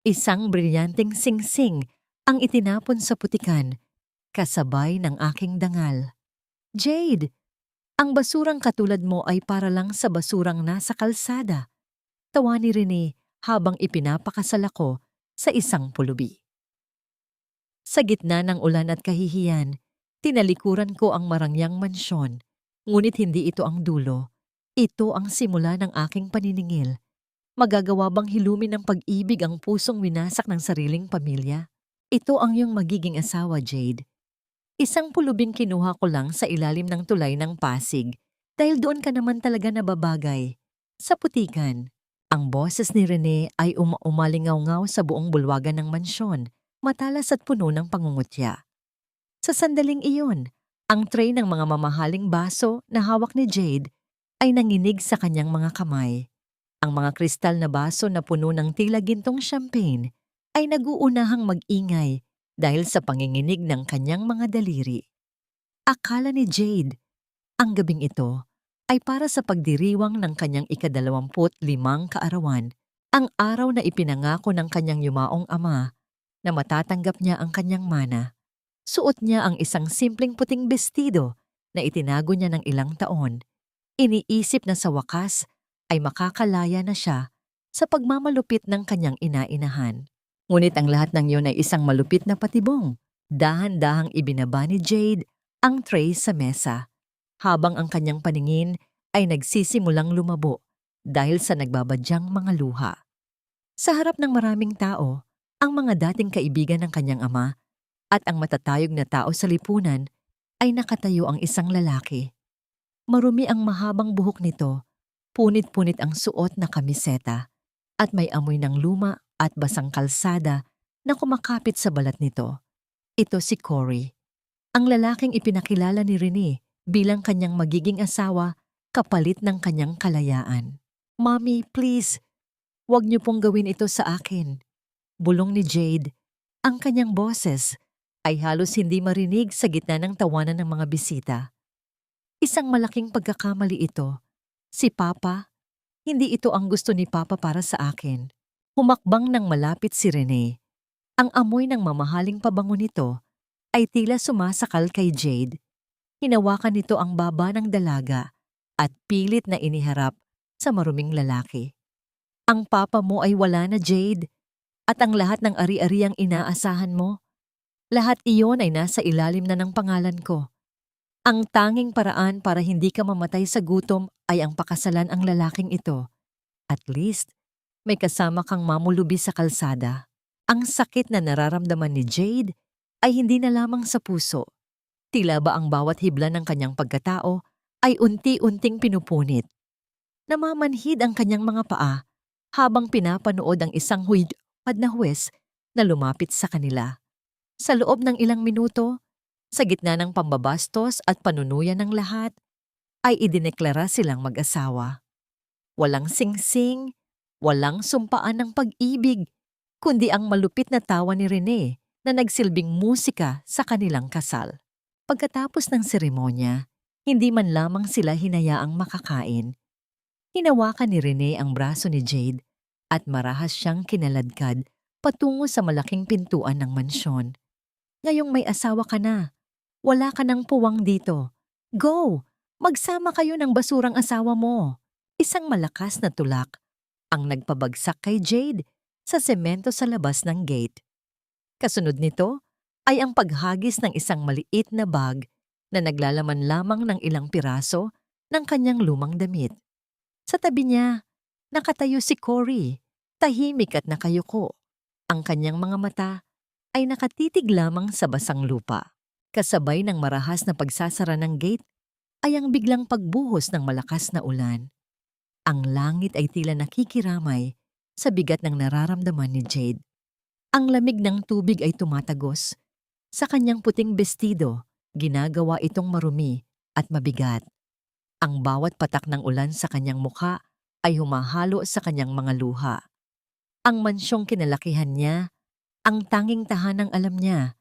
Isang brilyanteng singsing ang itinapon sa putikan, kasabay ng aking dangal. Jade, ang basurang katulad mo ay para lang sa basurang nasa kalsada. Tawa ni Rene habang ipinapakasal ako sa isang pulubi. Sa gitna ng ulan at kahihiyan, tinalikuran ko ang marangyang mansyon. Ngunit hindi ito ang dulo. Ito ang simula ng aking paniningil. Magagawa bang hilumin ng pag-ibig ang pusong winasak ng sariling pamilya? Ito ang iyong magiging asawa, Jade. Isang pulubing kinuha ko lang sa ilalim ng tulay ng Pasig dahil doon ka naman talaga nababagay. Sa putikan, ang boses ni Rene ay umalingaw-ngaw sa buong bulwagan ng mansyon, matalas at puno ng pangungutya. Sa sandaling iyon, ang tray ng mga mamahaling baso na hawak ni Jade ay nanginig sa kanyang mga kamay. Ang mga kristal na baso na puno ng tila gintong champagne ay naguunahang mag-ingay dahil sa panginginig ng kanyang mga daliri. Akala ni Jade, ang gabing ito ay para sa pagdiriwang ng kanyang ika-25 kaarawan, ang araw na ipinangako ng kanyang yumaong ama na matatanggap niya ang kanyang mana. Suot niya ang isang simpleng puting bestido na itinago niya ng ilang taon. Iniisip na sa wakas ay makakalaya na siya sa pagmamalupit ng kanyang ina-inahan. Ngunit ang lahat ng iyon ay isang malupit na patibong. Dahan-dahang ibinaba ni Jade ang tray sa mesa, habang ang kanyang paningin ay nagsisimulang lumabo dahil sa nagbabadyang mga luha. Sa harap ng maraming tao, ang mga dating kaibigan ng kanyang ama at ang matatayog na tao sa lipunan ay nakatayo ang isang lalaki. Marumi ang mahabang buhok nito, punit-punit ang suot na kamiseta, at may amoy ng luma at basang kalsada na kumakapit sa balat nito. Ito si Cory, ang lalaking ipinakilala ni Rene bilang kanyang magiging asawa kapalit ng kanyang kalayaan. "Mommy, please, huwag niyo pong gawin ito sa akin," bulong ni Jade. Ang kanyang boses ay halos hindi marinig sa gitna ng tawanan ng mga bisita. Isang malaking pagkakamali ito. Si Papa, hindi ito ang gusto ni Papa para sa akin. Humakbang nang malapit si Rene. Ang amoy ng mamahaling pabango nito ay tila sumasakal kay Jade. Hinawakan nito ang baba ng dalaga at pilit na iniharap sa maruming lalaki. "Ang papa mo ay wala na, Jade, at ang lahat ng ari-ariang inaasahan mo, lahat iyon ay nasa ilalim na ng pangalan ko. Ang tanging paraan para hindi ka mamatay sa gutom ay ang pakasalan ang lalaking ito. At least, may kasama kang mamulubi sa kalsada." Ang sakit na nararamdaman ni Jade ay hindi na lamang sa puso. Tila ba ang bawat hibla ng kanyang pagkatao ay unti-unting pinupunit. Namamanhid ang kanyang mga paa habang pinapanood ang isang huwad na huwes na lumapit sa kanila. Sa loob ng ilang minuto, sa gitna ng pambabastos at panunuyan ng lahat, ay idineklara silang mag-asawa. Walang singsing, walang sumpaan ng pag-ibig, kundi ang malupit na tawa ni Rene na nagsilbing musika sa kanilang kasal. Pagkatapos ng seremonya, hindi man lamang sila hinayaang makakain. Hinawakan ni Rene ang braso ni Jade at marahas siyang kinaladkad patungo sa malaking pintuan ng mansyon. "Ngayong may asawa ka na, wala ka nang puwang dito. Go! Magsama kayo ng basurang asawa mo." Isang malakas na tulak ang nagpabagsak kay Jade sa semento sa labas ng gate. Kasunod nito ay ang paghagis ng isang maliit na bag na naglalaman lamang ng ilang piraso ng kanyang lumang damit. Sa tabi niya, nakatayo si Cory, tahimik at nakayuko. Ang kanyang mga mata ay nakatitig lamang sa basang lupa. Kasabay ng marahas na pagsasara ng gate ay ang biglang pagbuhos ng malakas na ulan. Ang langit ay tila nakikiramay sa bigat ng nararamdaman ni Jade. Ang lamig ng tubig ay tumatagos. Sa kanyang puting bestido, ginagawa itong marumi at mabigat. Ang bawat patak ng ulan sa kanyang mukha ay humahalo sa kanyang mga luha. Ang mansyong kinalakihan niya, ang tanging tahanang alam niya,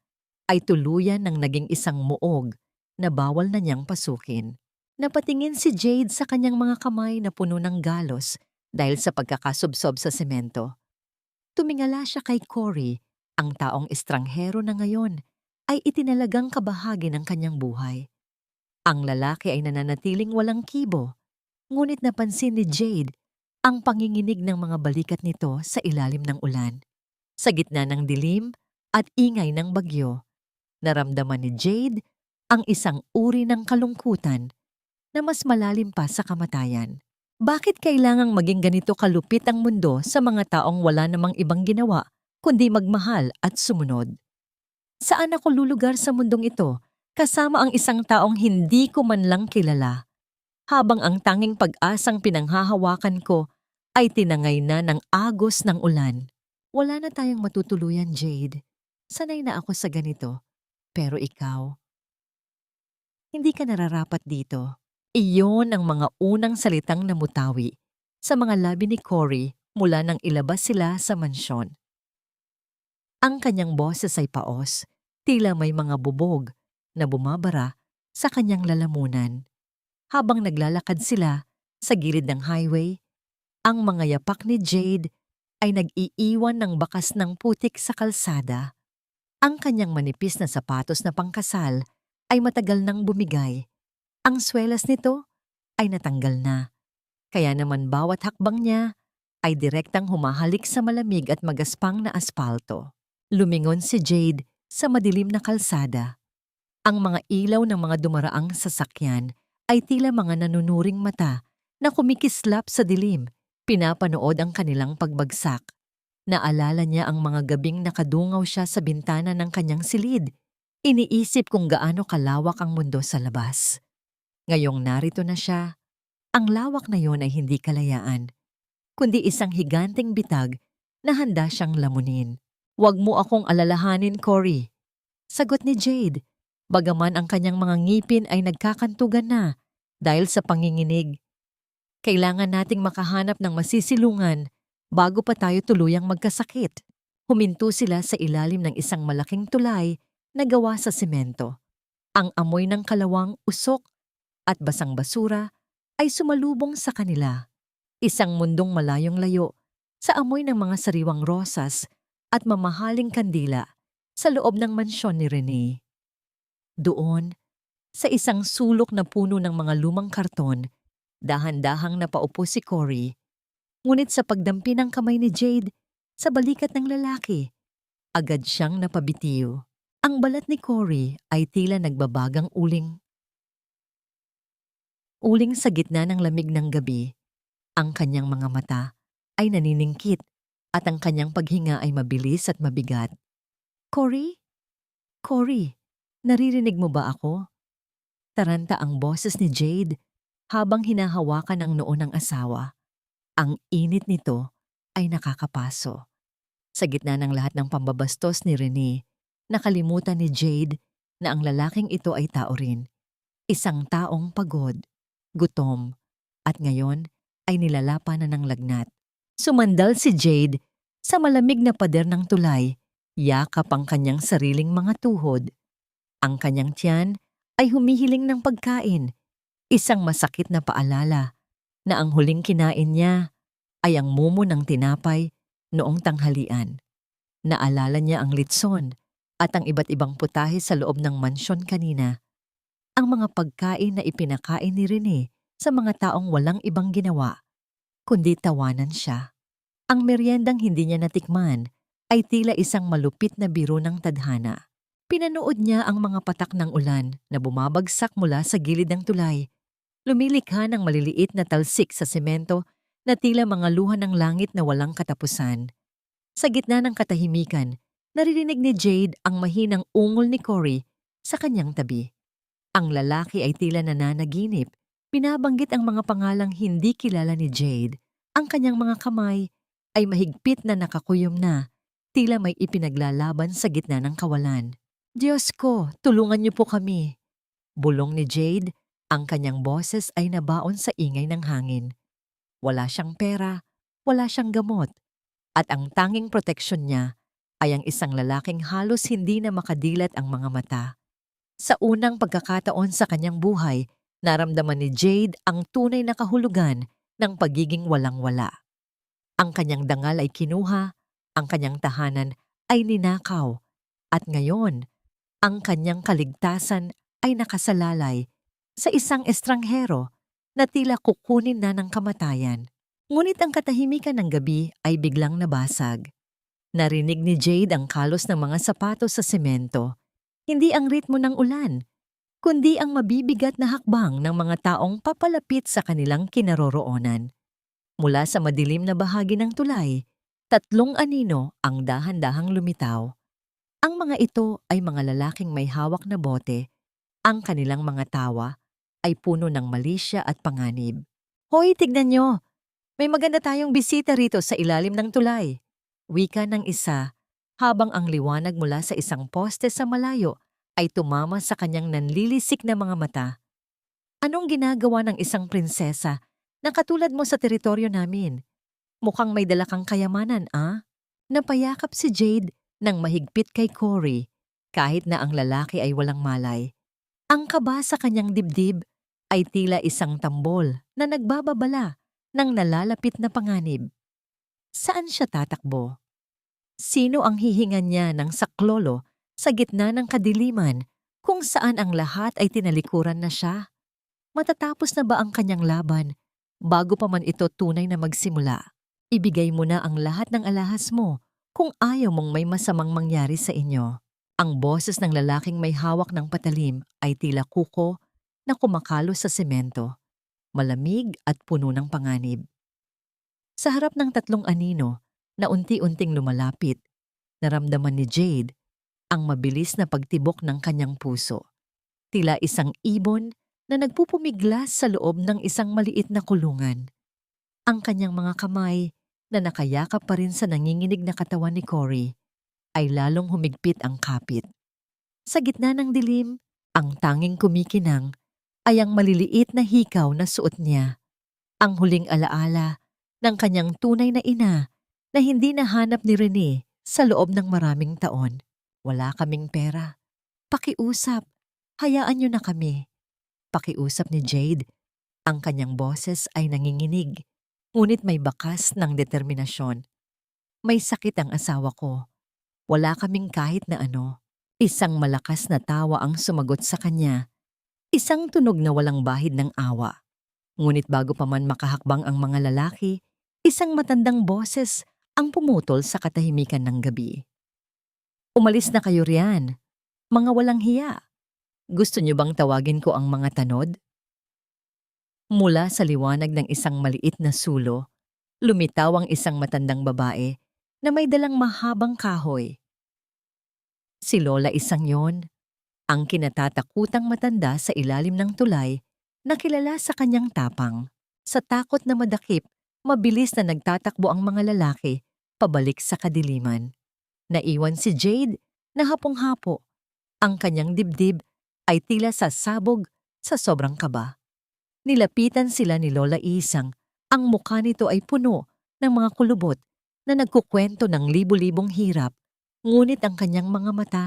ay tuluyan ng naging isang muog na bawal na niyang pasukin. Napatingin si Jade sa kanyang mga kamay na puno ng galos dahil sa pagkakasubsob sa semento. Tumingala siya kay Cory, ang taong estranghero na ngayon ay itinalagang kabahagi ng kanyang buhay. Ang lalaki ay nananatiling walang kibo, ngunit napansin ni Jade ang panginginig ng mga balikat nito sa ilalim ng ulan. Sa gitna ng dilim at ingay ng bagyo, naramdaman ni Jade ang isang uri ng kalungkutan na mas malalim pa sa kamatayan. Bakit kailangang maging ganito kalupit ang mundo sa mga taong wala namang ibang ginawa kundi magmahal at sumunod? Saan ako lulugar sa mundong ito kasama ang isang taong hindi ko man lang kilala, habang ang tanging pag-asang pinanghahawakan ko ay tinangay na ng agos ng ulan? Wala na tayong matutuluyan, Jade. Sanay na ako sa ganito. Pero ikaw, hindi ka nararapat dito. Iyon ang mga unang salitang namutawi sa mga labi ni Cory mula nang ilabas sila sa mansyon. Ang kanyang boses ay paos, tila may mga bubog na bumabara sa kanyang lalamunan. Habang naglalakad sila sa gilid ng highway, ang mga yapak ni Jade ay nag-iiwan ng bakas ng putik sa kalsada. Ang kanyang manipis na sapatos na pangkasal ay matagal nang bumigay. Ang swelas nito ay natanggal na, kaya naman bawat hakbang niya ay direktang humahalik sa malamig at magaspang na aspalto. Lumingon si Jade sa madilim na kalsada. Ang mga ilaw ng mga dumaraang sasakyan ay tila mga nanunuring mata na kumikislap sa dilim, pinapanood ang kanilang pagbagsak. Naalala niya ang mga gabing nakadungaw siya sa bintana ng kanyang silid. Iniisip kung gaano kalawak ang mundo sa labas. Ngayong narito na siya, ang lawak na yon ay hindi kalayaan, kundi isang higanting bitag na handa siyang lamunin. "Huwag mo akong alalahanin, Cory," sagot ni Jade, bagaman ang kanyang mga ngipin ay nagkakantugan na dahil sa panginginig. "Kailangan nating makahanap ng masisilungan bago pa tayo tuluyang magkasakit." Huminto sila sa ilalim ng isang malaking tulay na gawa sa semento. Ang amoy ng kalawang, usok at basang basura ay sumalubong sa kanila. Isang mundong malayong-layo sa amoy ng mga sariwang rosas at mamahaling kandila sa loob ng mansyon ni Renee. Doon, sa isang sulok na puno ng mga lumang karton, dahan-dahang napaupo si Cory. Ngunit sa pagdampi ng kamay ni Jade sa balikat ng lalaki, agad siyang napabitiw. Ang balat ni Cory ay tila nagbabagang uling sa gitna ng lamig ng gabi. Ang kanyang mga mata ay naniningkit at ang kanyang paghinga ay mabilis at mabigat. "Cory? Cory, naririnig mo ba ako?" Taranta ang boses ni Jade habang hinahawakan ang noo ng asawa. Ang init nito ay nakakapaso. Sa gitna ng lahat ng pambabastos ni Renee, nakalimutan ni Jade na ang lalaking ito ay tao rin. Isang taong pagod, gutom, at ngayon ay nilalapa na ng lagnat. Sumandal si Jade sa malamig na pader ng tulay, yakap ang kanyang sariling mga tuhod. Ang kanyang tiyan ay humihiling ng pagkain, isang masakit na paalala na ang huling kinain niya ay ang mumo ng tinapay noong tanghalian. Naalala niya ang litson at ang iba't ibang putahe sa loob ng mansyon kanina. Ang mga pagkain na ipinakain ni Renee sa mga taong walang ibang ginawa, kundi tawanan siya. Ang meryendang hindi niya natikman ay tila isang malupit na biro ng tadhana. Pinanood niya ang mga patak ng ulan na bumabagsak mula sa gilid ng tulay. Lumilikha ng maliliit na talsik sa semento na tila mga luha ng langit na walang katapusan. Sa gitna ng katahimikan, naririnig ni Jade ang mahinang ungol ni Cory sa kanyang tabi. Ang lalaki ay tila nananaginip. Binabanggit ang mga pangalang hindi kilala ni Jade. Ang kanyang mga kamay ay mahigpit na nakakuyom na, tila may ipinaglalaban sa gitna ng kawalan. "Diyos ko, tulungan niyo po kami." Bulong ni Jade, ang kanyang boses ay nabaon sa ingay ng hangin. Wala siyang pera, wala siyang gamot, at ang tanging proteksyon niya ay ang isang lalaking halos hindi na makadilat ang mga mata. Sa unang pagkakataon sa kanyang buhay, naramdaman ni Jade ang tunay na kahulugan ng pagiging walang-wala. Ang kanyang dangal ay kinuha Ang kanyang tahanan ay ninakaw at ngayon, ang kanyang kaligtasan ay nakasalalay sa isang estranghero na tila kukunin na ng kamatayan. Ngunit ang katahimikan ng gabi ay biglang nabasag. Narinig ni Jade ang kalos ng mga sapatos sa semento, hindi ang ritmo ng ulan, kundi ang mabibigat na hakbang ng mga taong papalapit sa kanilang kinaroroonan. Mula sa madilim na bahagi ng tulay, 3 anino ang dahan-dahang lumitaw. Ang mga ito ay mga lalaking may hawak na bote. Ang kanilang mga tawa ay puno ng malisya at panganib. Hoy, tignan nyo! May maganda tayong bisita rito sa ilalim ng tulay. Wika ng isa, habang ang liwanag mula sa isang poste sa malayo ay tumama sa kanyang nanlilisik na mga mata. Anong ginagawa ng isang prinsesa na katulad mo sa teritoryo namin? Mukhang may dala kang kayamanan, ah? Napayakap si Jade nang mahigpit kay Cory, kahit na ang lalaki ay walang malay. Ang kaba sa kanyang dibdib ay tila isang tambol na nagbababala ng nalalapit na panganib. Saan siya tatakbo? Sino ang hihingan niya ng saklolo sa gitna ng kadiliman kung saan ang lahat ay tinalikuran na siya? Matatapos na ba ang kanyang laban bago pa man ito tunay na magsimula? Ibigay mo na ang lahat ng alahas mo kung ayaw mong may masamang mangyari sa inyo. Ang boses ng lalaking may hawak ng patalim ay tila kuko na kumakalo sa semento, malamig at puno ng panganib. Sa harap ng 3 anino na unti-unting lumalapit, naramdaman ni Jade ang mabilis na pagtibok ng kanyang puso. Tila isang ibon na nagpupumiglas sa loob ng isang maliit na kulungan. Ang kanyang mga kamay na nakayakap pa rin sa nanginginig na katawan ni Cory ay lalong humigpit ang kapit. Sa gitna ng dilim, ang tanging kumikinang ay ang maliliit na hikaw na suot niya, ang huling alaala ng kanyang tunay na ina na hindi nahanap ni Rene sa loob ng maraming taon. Wala kaming pera. Pakiusap, hayaan niyo na kami. Pakiusap ni Jade. Ang kanyang boses ay nanginginig, ngunit may bakas ng determinasyon. May sakit ang asawa ko. Wala kaming kahit na ano. Isang malakas na tawa ang sumagot sa kanya. Isang tunog na walang bahid ng awa. Ngunit bago pa man makahakbang ang mga lalaki, isang matandang boses ang pumutol sa katahimikan ng gabi. Umalis na kayo riyan, mga walang hiya. Gusto niyo bang tawagin ko ang mga tanod? Mula sa liwanag ng isang maliit na sulo, lumitaw ang isang matandang babae na may dalang mahabang kahoy. Si Lola Isang yon, ang kinatatakutang matanda sa ilalim ng tulay na kilala sa kanyang tapang. Sa takot na madakip, mabilis na nagtatakbo ang mga lalaki pabalik sa kadiliman. Naiwan si Jade na hapong-hapo. Ang kanyang dibdib ay tila sasabog sa sobrang kaba. Nilapitan sila ni Lola Isang. Ang mukha nito ay puno ng mga kulubot na nagkukwento ng libu-libong hirap, ngunit ang kanyang mga mata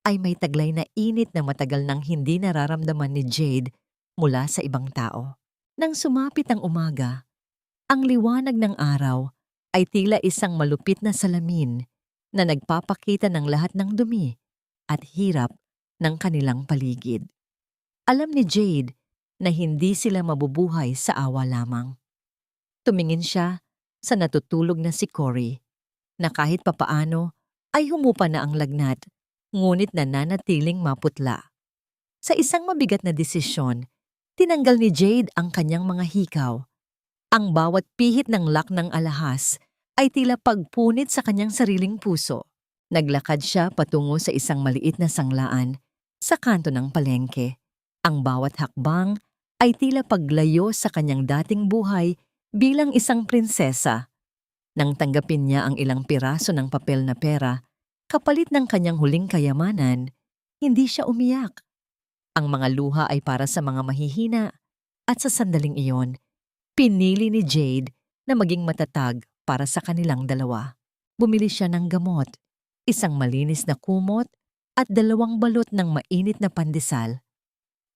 ay may taglay na init na matagal nang hindi nararamdaman ni Jade mula sa ibang tao. Nang sumapit ang umaga, ang liwanag ng araw ay tila isang malupit na salamin na nagpapakita ng lahat ng dumi at hirap ng kanilang paligid. Alam ni Jade na hindi sila mabubuhay sa awa lamang. Tumingin siya sa natutulog na si Cory, na kahit papaano ay humupa na ang lagnat, ngunit nananatiling maputla. Sa isang mabigat na desisyon, tinanggal ni Jade ang kanyang mga hikaw. Ang bawat pihit ng lock ng alahas ay tila pagpunit sa kanyang sariling puso. Naglakad siya patungo sa isang maliit na sanglaan sa kanto ng palengke. Ang bawat hakbang ay tila paglayo sa kanyang dating buhay bilang isang prinsesa. Nang tanggapin niya ang ilang piraso ng papel na pera, kapalit ng kanyang huling kayamanan, hindi siya umiyak. Ang mga luha ay para sa mga mahihina at sa sandaling iyon, pinili ni Jade na maging matatag para sa kanilang dalawa. Bumili siya ng gamot, isang malinis na kumot at 2 balot ng mainit na pandesal.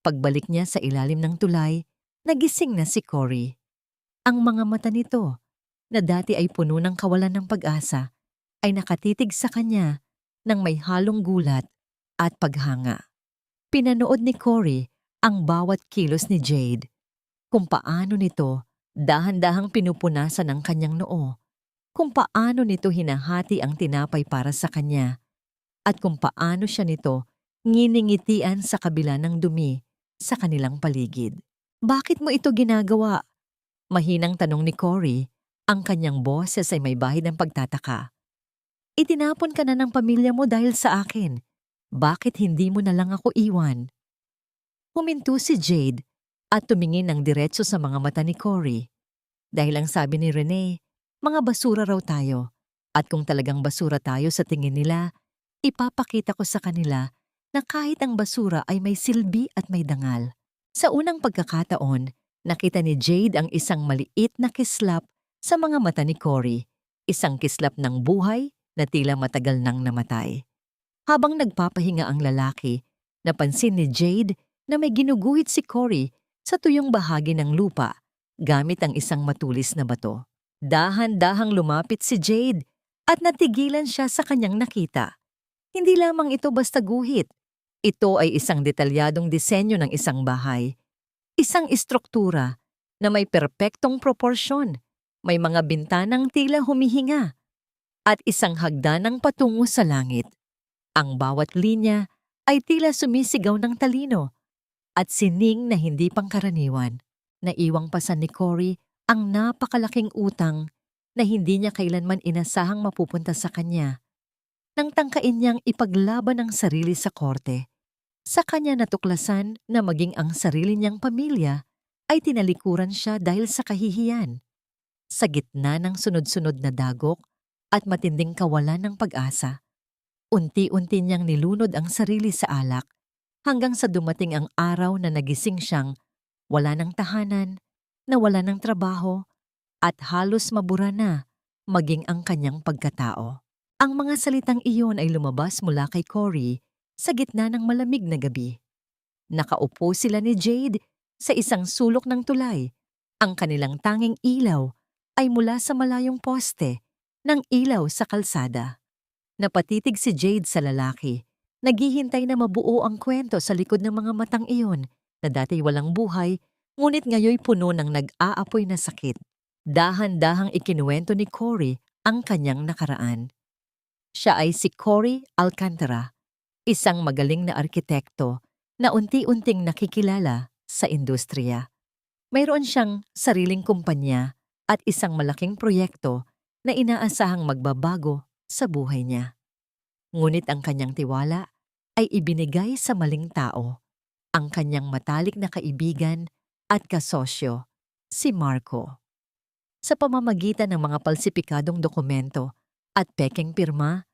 Pagbalik niya sa ilalim ng tulay, nagising na si Cory. Ang mga mata nito, na dati ay puno ng kawalan ng pag-asa, ay nakatitig sa kanya ng may halong gulat at paghanga. Pinanood ni Cory ang bawat kilos ni Jade, kung paano nito dahan-dahang pinupunasan ang kanyang noo, kung paano nito hinahati ang tinapay para sa kanya, at kung paano siya nito nginingitian sa kabila ng dumi sa kanilang paligid. "Bakit mo ito ginagawa?" Mahinang tanong ni Cory, ang kanyang boses ay may bahid ng pagtataka. "Itinapon ka na ng pamilya mo dahil sa akin. Bakit hindi mo na lang ako iwan?" Huminto si Jade at tumingin ng diretso sa mga mata ni Cory. Dahil ang sabi ni Renee, mga basura raw tayo. At kung talagang basura tayo sa tingin nila, ipapakita ko sa kanila na kahit ang basura ay may silbi at may dangal. Sa unang pagkakataon, nakita ni Jade ang isang maliit na kislap sa mga mata ni Cory. Isang kislap ng buhay na tila matagal nang namatay. Habang nagpapahinga ang lalaki, napansin ni Jade na may ginuguhit si Cory sa tuyong bahagi ng lupa gamit ang isang matulis na bato. Dahan-dahang lumapit si Jade at natigilan siya sa kanyang nakita. Hindi lamang ito basta guhit. Ito ay isang detalyadong disenyo ng isang bahay. Isang istruktura na may perpektong proporsyon, may mga bintanang tila humihinga, at isang hagdanang patungo sa langit. Ang bawat linya ay tila sumisigaw ng talino at sining na hindi pangkaraniwan. Naiwang pasan ni Cory ang napakalaking utang na hindi niya kailanman inasahang mapupunta sa kanya. Nang tangkain niyang ipaglaban ang sarili sa korte, sa kanya natuklasan na maging ang sarili niyang pamilya ay tinalikuran siya dahil sa kahihiyan. Sa gitna ng sunod-sunod na dagok at matinding kawalan ng pag-asa, unti-unti niyang nilunod ang sarili sa alak hanggang sa dumating ang araw na nagising siyang wala ng tahanan, nawala ng trabaho, at halos mabura na maging ang kanyang pagkatao. Ang mga salitang iyon ay lumabas mula kay Cory sa gitna ng malamig na gabi. Nakaupo sila ni Jade sa isang sulok ng tulay. Ang kanilang tanging ilaw ay mula sa malayong poste ng ilaw sa kalsada. Napatitig si Jade sa lalaki. Naghihintay na mabuo ang kwento sa likod ng mga matang iyon na dati walang buhay, ngunit ngayoy puno ng nag-aapoy na sakit. Dahan-dahang ikinuwento ni Cory ang kanyang nakaraan. Siya ay si Cory Alcantara, isang magaling na arkitekto na unti-unting nakikilala sa industriya. Mayroon siyang sariling kumpanya at isang malaking proyekto na inaasahang magbabago sa buhay niya. Ngunit ang kanyang tiwala ay ibinigay sa maling tao, ang kanyang matalik na kaibigan at kasosyo, si Marco. Sa pamamagitan ng mga palsipikadong dokumento at pekeng pirma,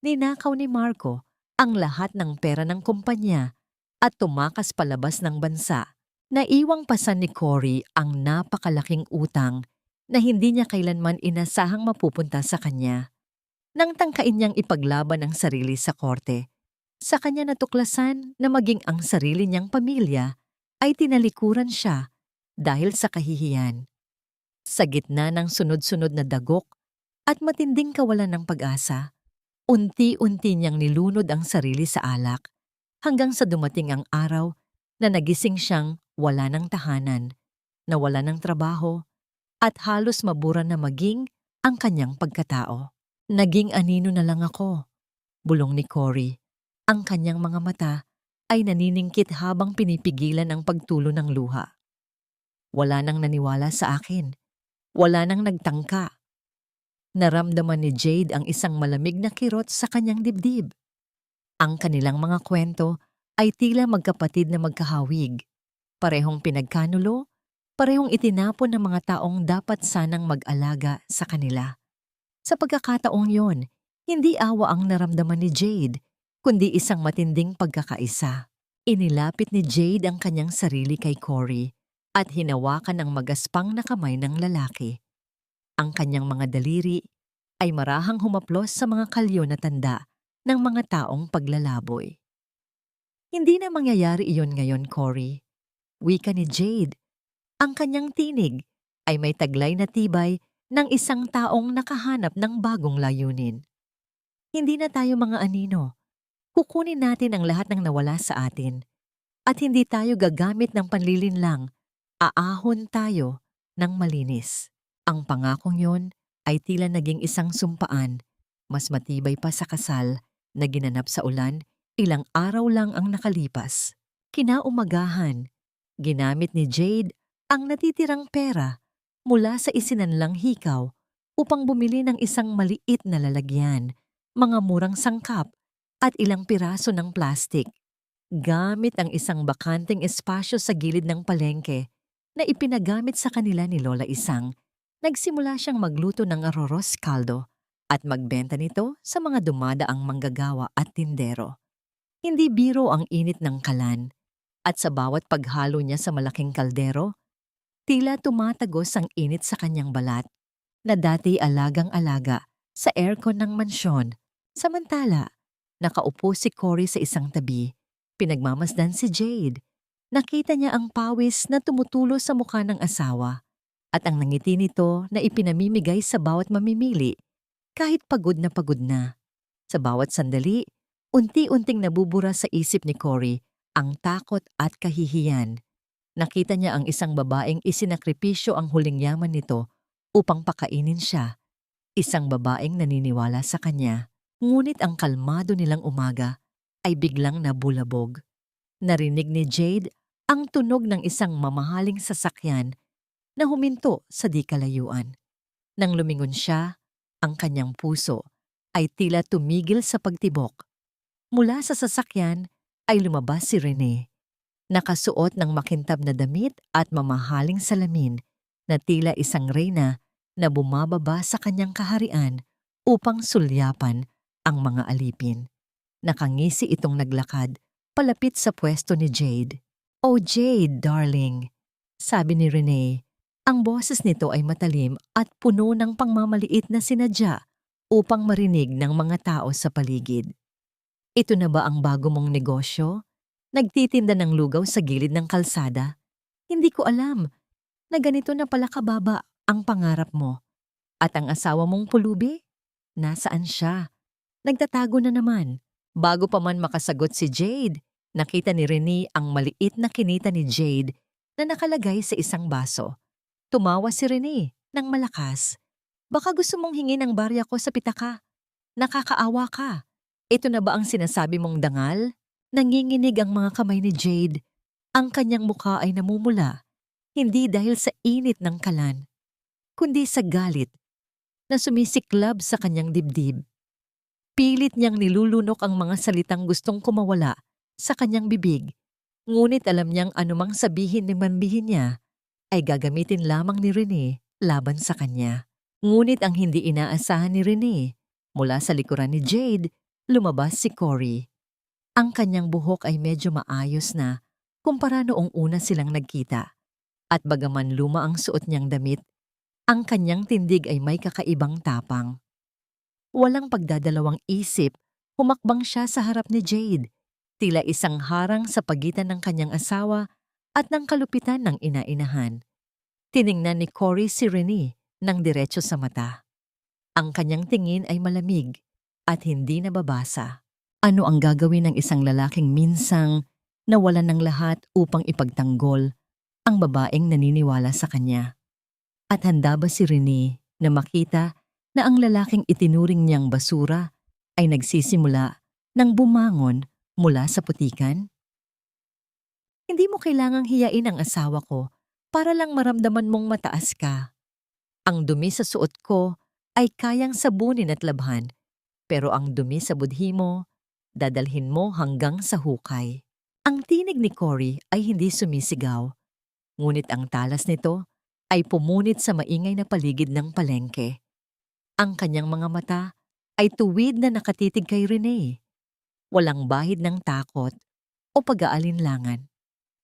ninakaw ni Marco ang lahat ng pera ng kumpanya at tumakas palabas ng bansa. Naiwang pasan ni Cory ang napakalaking utang na hindi niya kailanman inasahang mapupunta sa kanya. Nang tangkain niyang ipaglaban ang sarili sa korte, sa kanya natuklasan na maging ang sarili niyang pamilya ay tinalikuran siya dahil sa kahihiyan. Sa gitna ng sunod-sunod na dagok at matinding kawalan ng pag-asa, unti-unti niyang nilunod ang sarili sa alak hanggang sa dumating ang araw na nagising siyang wala ng tahanan, nawala ng trabaho, at halos mabura na maging ang kanyang pagkatao. "Naging anino na lang ako," bulong ni Cory. Ang kanyang mga mata ay naniningkit habang pinipigilan ang pagtulo ng luha. Wala nang naniwala sa akin. Wala nang nagtangka. Naramdaman ni Jade ang isang malamig na kirot sa kanyang dibdib. Ang kanilang mga kwento ay tila magkapatid na magkahawig. Parehong pinagkanulo, parehong itinapon ng mga taong dapat sanang mag-alaga sa kanila. Sa pagkakataong yon, hindi awa ang naramdaman ni Jade, kundi isang matinding pagkakaisa. Inilapit ni Jade ang kanyang sarili kay Cory at hinawakan ang magaspang na kamay ng lalaki. Ang kanyang mga daliri ay marahang humaplos sa mga kalyo na tanda ng mga taong paglalaboy. "Hindi na mangyayari iyon ngayon, Cory," wika ni Jade. Ang kanyang tinig ay may taglay na tibay ng isang taong nakahanap ng bagong layunin. Hindi na tayo mga anino. Kukunin natin ang lahat ng nawala sa atin. At hindi tayo gagamit ng panlilinlang. Aahon tayo ng malinis. Ang pangakong yon ay tila naging isang sumpaan, mas matibay pa sa kasal na ginanap sa ulan, ilang araw lang ang nakalipas. Kinaumagahan, ginamit ni Jade ang natitirang pera mula sa isinanlang hikaw upang bumili ng isang maliit na lalagyan, mga murang sangkap at ilang piraso ng plastik. Gamit ang isang bakanteng espasyo sa gilid ng palengke na ipinagamit sa kanila ni Lola Isang, nagsimula siyang magluto ng arroz caldo at magbenta nito sa mga dumadaang manggagawa at tindero. Hindi biro ang init ng kalan at sa bawat paghalo niya sa malaking kaldero, tila tumatagos ang init sa kanyang balat na dati alagang-alaga sa aircon ng mansyon. Samantala, nakaupo si Cory sa isang tabi. Pinagmamasdan si Jade. Nakita niya ang pawis na tumutulo sa mukha ng asawa at ang nangiti nito na ipinamimigay sa bawat mamimili kahit pagod na pagod na. Sa bawat sandali, unti-unting nabubura sa isip ni Cory ang takot at kahihiyan. Nakita niya ang isang babaeng isinakripisyo ang huling yaman nito upang pakainin siya. Isang babaeng naniniwala sa kanya. Ngunit ang kalmado nilang umaga ay biglang nabulabog. Narinig ni Jade ang tunog ng isang mamahaling sasakyan na huminto sa di kalayuan. Nang lumingon siya, ang kanyang puso ay tila tumigil sa pagtibok. Mula sa sasakyan ay lumabas si Rene, nakasuot ng makintab na damit at mamahaling salamin na tila isang reyna na bumababa sa kanyang kaharian upang sulyapan ang mga alipin. Nakangisi itong naglakad palapit sa pwesto ni Jade. "Oh Jade, darling," sabi ni Rene. Ang boses nito ay matalim at puno ng pangmamaliit na sinadya upang marinig ng mga tao sa paligid. "Ito na ba ang bago mong negosyo? Nagtitinda ng lugaw sa gilid ng kalsada? Hindi ko alam na ganito na pala kababa ang pangarap mo. At ang asawa mong pulubi? Nasaan siya? Nagtatago na naman." Bago pa man makasagot si Jade, nakita ni Rene ang maliit na kinita ni Jade na nakalagay sa isang baso. Tumawa si Rene ng malakas. "Baka gusto mong hingin ang barya ko sa pitaka. Nakakaawa ka. Ito na ba ang sinasabi mong dangal?" Nanginginig ang mga kamay ni Jade. Ang kanyang mukha ay namumula, hindi dahil sa init ng kalan, kundi sa galit na sumisiklab sa kanyang dibdib. Pilit niyang nilulunok ang mga salitang gustong kumawala sa kanyang bibig, ngunit alam niyang anumang sabihin ni manbihin niya ay gagamitin lamang ni Rene laban sa kanya. Ngunit ang hindi inaasahan ni Rene, mula sa likuran ni Jade, lumabas si Cory. Ang kanyang buhok ay medyo maayos na kumpara noong una silang nagkita. At bagaman luma ang suot niyang damit, ang kanyang tindig ay may kakaibang tapang. Walang pagdadalawang isip, humakbang siya sa harap ni Jade, tila isang harang sa pagitan ng kanyang asawa at ng kalupitan ng ina-inahan. Tiningnan ni Cory si Rene ng diretso sa mata. Ang kanyang tingin ay malamig at hindi nababasa. Ano ang gagawin ng isang lalaking minsang nawalan ng lahat upang ipagtanggol ang babaeng naniniwala sa kanya? At handa ba si Rene na makita na ang lalaking itinuring niyang basura ay nagsisimula nang bumangon mula sa putikan? Hindi mo kailangang hiyain ang asawa ko para lang maramdaman mong mataas ka. Ang dumi sa suot ko ay kayang sabunin at labhan, pero ang dumi sa budhi mo, dadalhin mo hanggang sa hukay. Ang tinig ni Cory ay hindi sumisigaw, ngunit ang talas nito ay pumunit sa maingay na paligid ng palengke. Ang kanyang mga mata ay tuwid na nakatitig kay Rene. Walang bahid ng takot o pag-aalinlangan.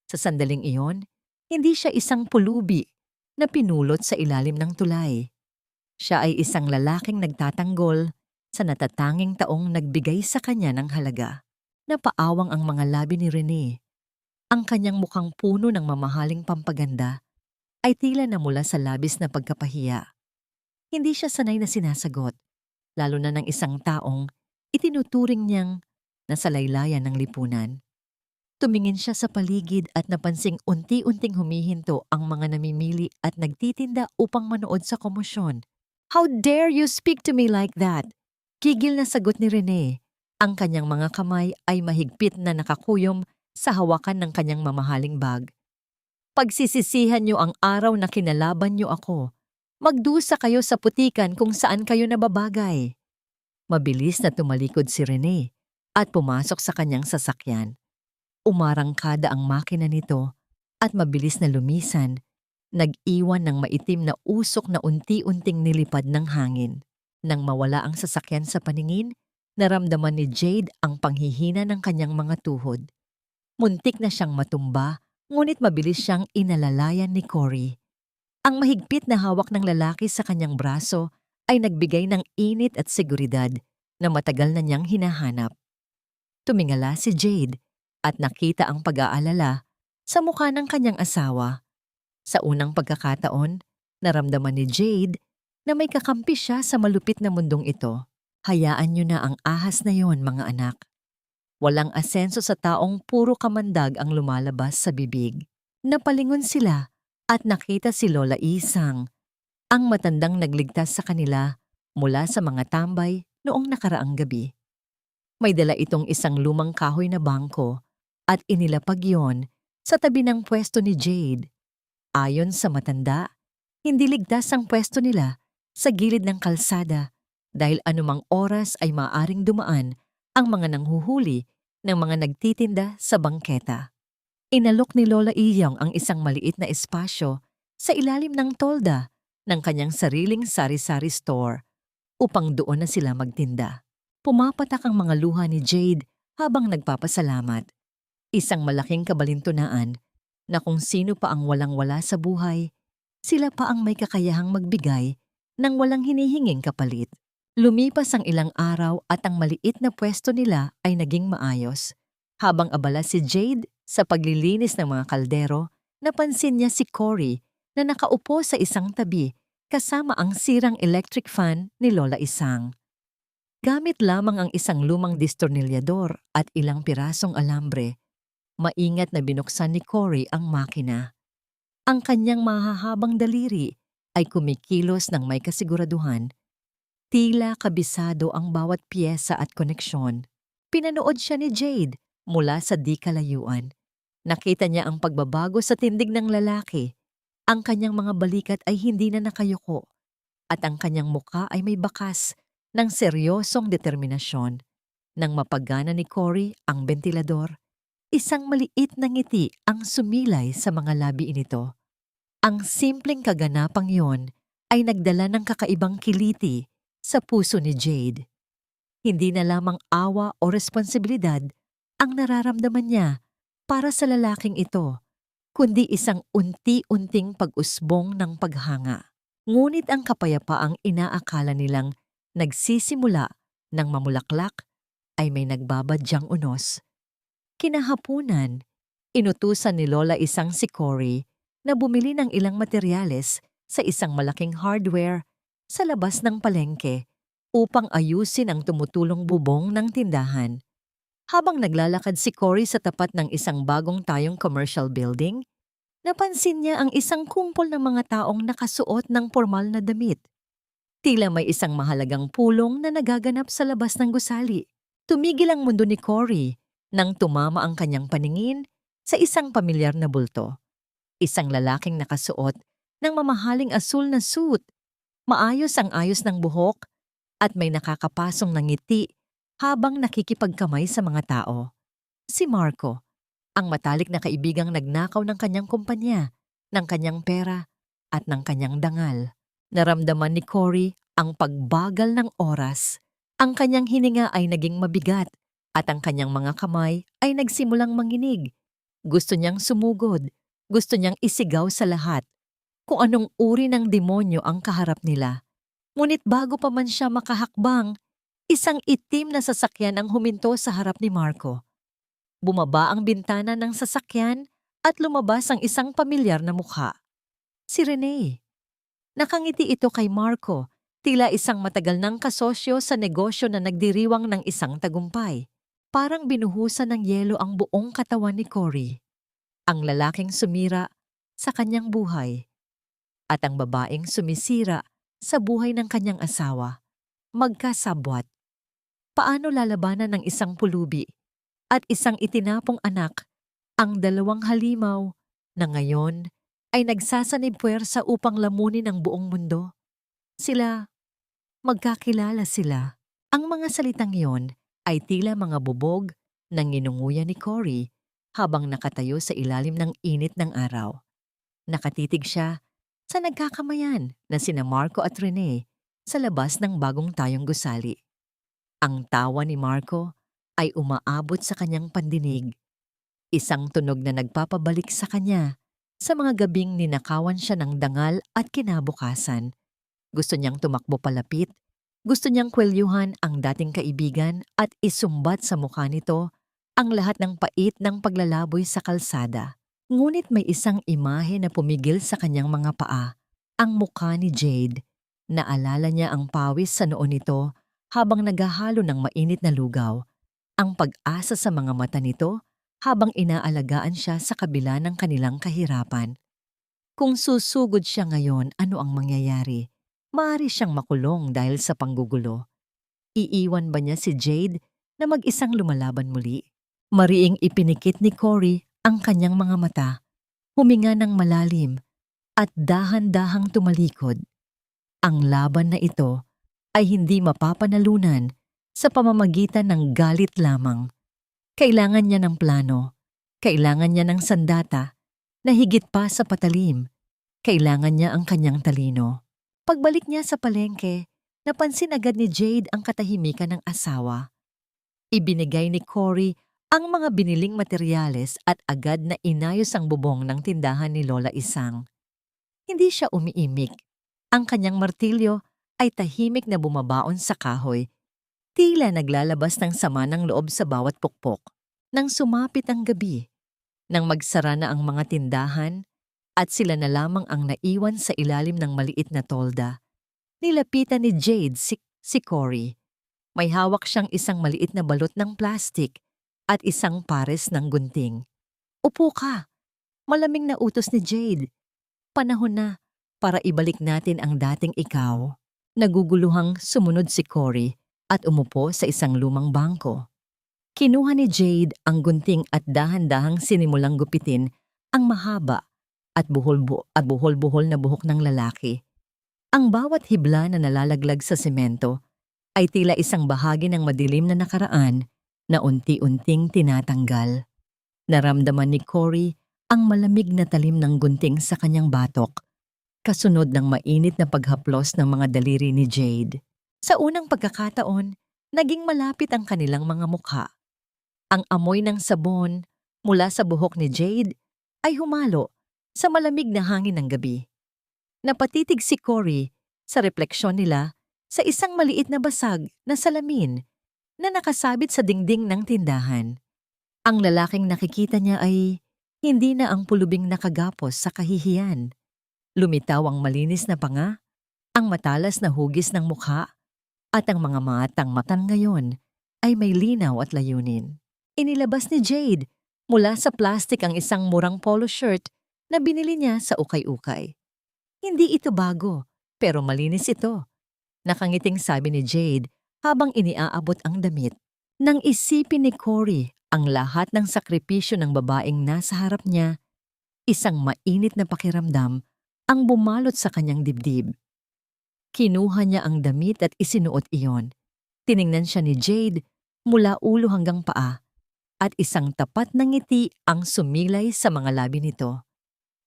Sa sandaling iyon, hindi siya isang pulubi na pinulot sa ilalim ng tulay. Siya ay isang lalaking nagtatanggol sa natatanging taong nagbigay sa kanya ng halaga. Napaawang ang mga labi ni Rene. Ang kanyang mukhang puno ng mamahaling pampaganda ay tila namula sa labis na pagkapahiya. Hindi siya sanay na sinasagot, lalo na ng isang taong itinuturing niyang nasa laylayan ng lipunan. Tumingin siya sa paligid at napansing unti-unting humihinto ang mga namimili at nagtitinda upang manood sa komosyon. "How dare you speak to me like that?" Gigil na sagot ni Rene. Ang kanyang mga kamay ay mahigpit na nakakuyom sa hawakan ng kanyang mamahaling bag. "Pagsisisihan niyo ang araw na kinalaban niyo ako. Magdusa kayo sa putikan kung saan kayo nababagay." Mabilis na tumalikod si Rene at pumasok sa kanyang sasakyan. Umarangkada ang makina nito at mabilis na lumisan, nag-iwan ng maitim na usok na unti-unting nilipad ng hangin. Nang mawala ang sasakyan sa paningin, naramdaman ni Jade ang panghihina ng kanyang mga tuhod. Muntik na siyang matumba, ngunit mabilis siyang inalalayan ni Cory. Ang mahigpit na hawak ng lalaki sa kanyang braso ay nagbigay ng init at seguridad na matagal na niyang hinahanap. Tumingala si Jade at nakita ang pag-aalala sa mukha ng kanyang asawa. Sa unang pagkakataon, naramdaman ni Jade na may kakampi siya sa malupit na mundong ito. Hayaan niyo na ang ahas na yon, mga anak. Walang asenso sa taong puro kamandag ang lumalabas sa bibig. Napalingon sila at nakita si Lola Isang, ang matandang nagligtas sa kanila mula sa mga tambay noong nakaraang gabi. May dala itong isang lumang kahoy na bangko at inilapag yon sa tabi ng pwesto ni Jade. Ayon sa matanda, hindi ligtas ang pwesto nila sa gilid ng kalsada dahil anumang oras ay maaaring dumaan ang mga nanghuhuli ng mga nagtitinda sa bangketa. Inalok ni Lola Iyong ang isang maliit na espasyo sa ilalim ng tolda ng kanyang sariling sari-sari store upang doon na sila magtinda. Pumapatak ang mga luha ni Jade habang nagpapasalamat. Isang malaking kabalintunaan na kung sino pa ang walang-wala sa buhay, sila pa ang may kakayahang magbigay ng walang hinihinging kapalit. Lumipas ang ilang araw at ang maliit na pwesto nila ay naging maayos. Habang abala si Jade sa paglilinis ng mga kaldero, napansin niya si Cory na nakaupo sa isang tabi kasama ang sirang electric fan ni Lola Isang. Gamit lamang ang isang lumang distornilyador at ilang pirasong alambre, maingat na binuksan ni Cory ang makina. Ang kanyang mahahabang daliri ay kumikilos ng may kasiguraduhan. Tila kabisado ang bawat piyesa at koneksyon. Pinanood siya ni Jade mula sa di kalayuan. Nakita niya ang pagbabago sa tindig ng lalaki. Ang kanyang mga balikat ay hindi na nakayuko at ang kanyang mukha ay may bakas ng seryosong determinasyon. Nang mapagana ni Cory ang bentilador, isang maliit na ngiti ang sumilay sa mga labi nito. Ang simpleng kaganapang yon ay nagdala ng kakaibang kiliti sa puso ni Jade. Hindi na lamang awa o responsibilidad ang nararamdaman niya para sa lalaking ito, kundi isang unti-unting pag-usbong ng paghanga. Ngunit ang kapayapaang inaakala nilang nagsisimula ng mamulaklak ay may nagbabadyang unos. Kinahapunan, inutusan ni Lola Isang si Cory na bumili ng ilang materyales sa isang malaking hardware sa labas ng palengke upang ayusin ang tumutulong bubong ng tindahan. Habang naglalakad si Cory sa tapat ng isang bagong tayong commercial building, napansin niya ang isang kumpol ng mga taong nakasuot ng formal na damit. Tila may isang mahalagang pulong na nagaganap sa labas ng gusali. Tumigil ang mundo ni Cory nang tumama ang kanyang paningin sa isang pamilyar na bulto. Isang lalaking nakasuot ng mamahaling asul na suit. Maayos ang ayos ng buhok at may nakakapasong na ngiti habang nakikipagkamay sa mga tao. Si Marco, ang matalik na kaibigang nagnakaw ng kanyang kumpanya, ng kanyang pera at ng kanyang dangal. Naramdaman ni Cory ang pagbagal ng oras. Ang kanyang hininga ay naging mabigat at ang kanyang mga kamay ay nagsimulang manginig. Gusto niyang sumugod, gusto niyang isigaw sa lahat kung anong uri ng demonyo ang kaharap nila. Ngunit bago pa man siya makahakbang, isang itim na sasakyan ang huminto sa harap ni Marco. Bumaba ang bintana ng sasakyan at lumabas ang isang pamilyar na mukha. Si Rene. Nakangiti ito kay Marco Tila isang matagal ng kasosyo sa negosyo na nagdiriwang ng isang tagumpay. Parang binuhusan ng yelo ang buong katawan ni Cory. Ang lalaking sumira sa kanyang buhay at ang babaeng sumisira sa buhay ng kanyang asawa. Magkasabwat. Paano lalabanan ng isang pulubi at isang itinapong anak ang dalawang halimaw na ngayon ay nagsasanib puwersa upang lamunin ang buong mundo? Magkakilala sila. Ang mga salitang iyon ay tila mga bubog ng nginunguya ni Cory habang nakatayo sa ilalim ng init ng araw. Nakatitig siya sa nagkakamayan na sina Marco at Rene sa labas ng bagong tayong gusali. Ang tawa ni Marco ay umaabot sa kanyang pandinig. Isang tunog na nagpapabalik sa kanya sa mga gabing ninakawan siya ng dangal at kinabukasan. Gusto niyang tumakbo palapit, gusto niyang kwelyuhan ang dating kaibigan at isumbat sa mukha nito ang lahat ng pait ng paglalaboy sa kalsada. Ngunit may isang imahe na pumigil sa kanyang mga paa, ang mukha ni Jade. Naalala niya ang pawis sa noo nito habang naghahalo ng mainit na lugaw, ang pag-asa sa mga mata nito habang inaalagaan siya sa kabila ng kanilang kahirapan. Kung susugod siya ngayon, ano ang mangyayari? Maaari siyang makulong dahil sa panggugulo. Iiwan ba niya si Jade na mag-isang lumalaban muli? Mariing ipinikit ni Cory ang kanyang mga mata, huminga ng malalim at dahan-dahang tumalikod. Ang laban na ito ay hindi mapapanalunan sa pamamagitan ng galit lamang. Kailangan niya ng plano, kailangan niya ng sandata na higit pa sa patalim, kailangan niya ang kanyang talino. Pagbalik niya sa palengke, napansin agad ni Jade ang katahimikan ng asawa. Ibinigay ni Cory ang mga biniling materyales at agad na inayos ang bubong ng tindahan ni Lola Isang. Hindi siya umiimik. Ang kanyang martilyo ay tahimik na bumabaon sa kahoy, tila naglalabas ng sama ng loob sa bawat pukpok. Nang sumapit ang gabi, nang magsara na ang mga tindahan at sila na lamang ang naiwan sa ilalim ng maliit na tolda, nilapitan ni Jade si Cory. May hawak siyang isang maliit na balot ng plastik at isang pares ng gunting. "Upo ka," malamig na utos ni Jade. "Panahon na para ibalik natin ang dating ikaw." Naguguluhang sumunod si Cory at umupo sa isang lumang bangko. Kinuha ni Jade ang gunting at dahan-dahang sinimulang gupitin ang mahaba at buhol-buhol na buhok ng lalaki. Ang bawat hibla na nalalaglag sa semento ay tila isang bahagi ng madilim na nakaraan na unti-unting tinatanggal. Naramdaman ni Cory ang malamig na talim ng gunting sa kanyang batok, kasunod ng mainit na paghaplos ng mga daliri ni Jade. Sa unang pagkakataon, naging malapit ang kanilang mga mukha. Ang amoy ng sabon mula sa buhok ni Jade ay humalo sa malamig na hangin ng gabi. Napatitig si Cory sa refleksyon nila sa isang maliit na basag na salamin na nakasabit sa dingding ng tindahan. Ang lalaking nakikita niya ay hindi na ang pulubing nakagapos sa kahihiyan. Lumitaw ang malinis na panga, ang matalas na hugis ng mukha, at ang mga matang matan ngayon ay may linaw at layunin. Inilabas ni Jade mula sa plastik ang isang murang polo shirt na binili niya sa ukay-ukay. "Hindi ito bago, pero malinis ito," nakangiting sabi ni Jade habang iniaabot ang damit. Nang isipin ni Cory ang lahat ng sakripisyo ng babaeng nasa harap niya, isang mainit na pakiramdam ang bumalot sa kanyang dibdib. Kinuha niya ang damit at isinuot iyon. Tiningnan siya ni Jade mula ulo hanggang paa at isang tapat na ngiti ang sumilay sa mga labi nito.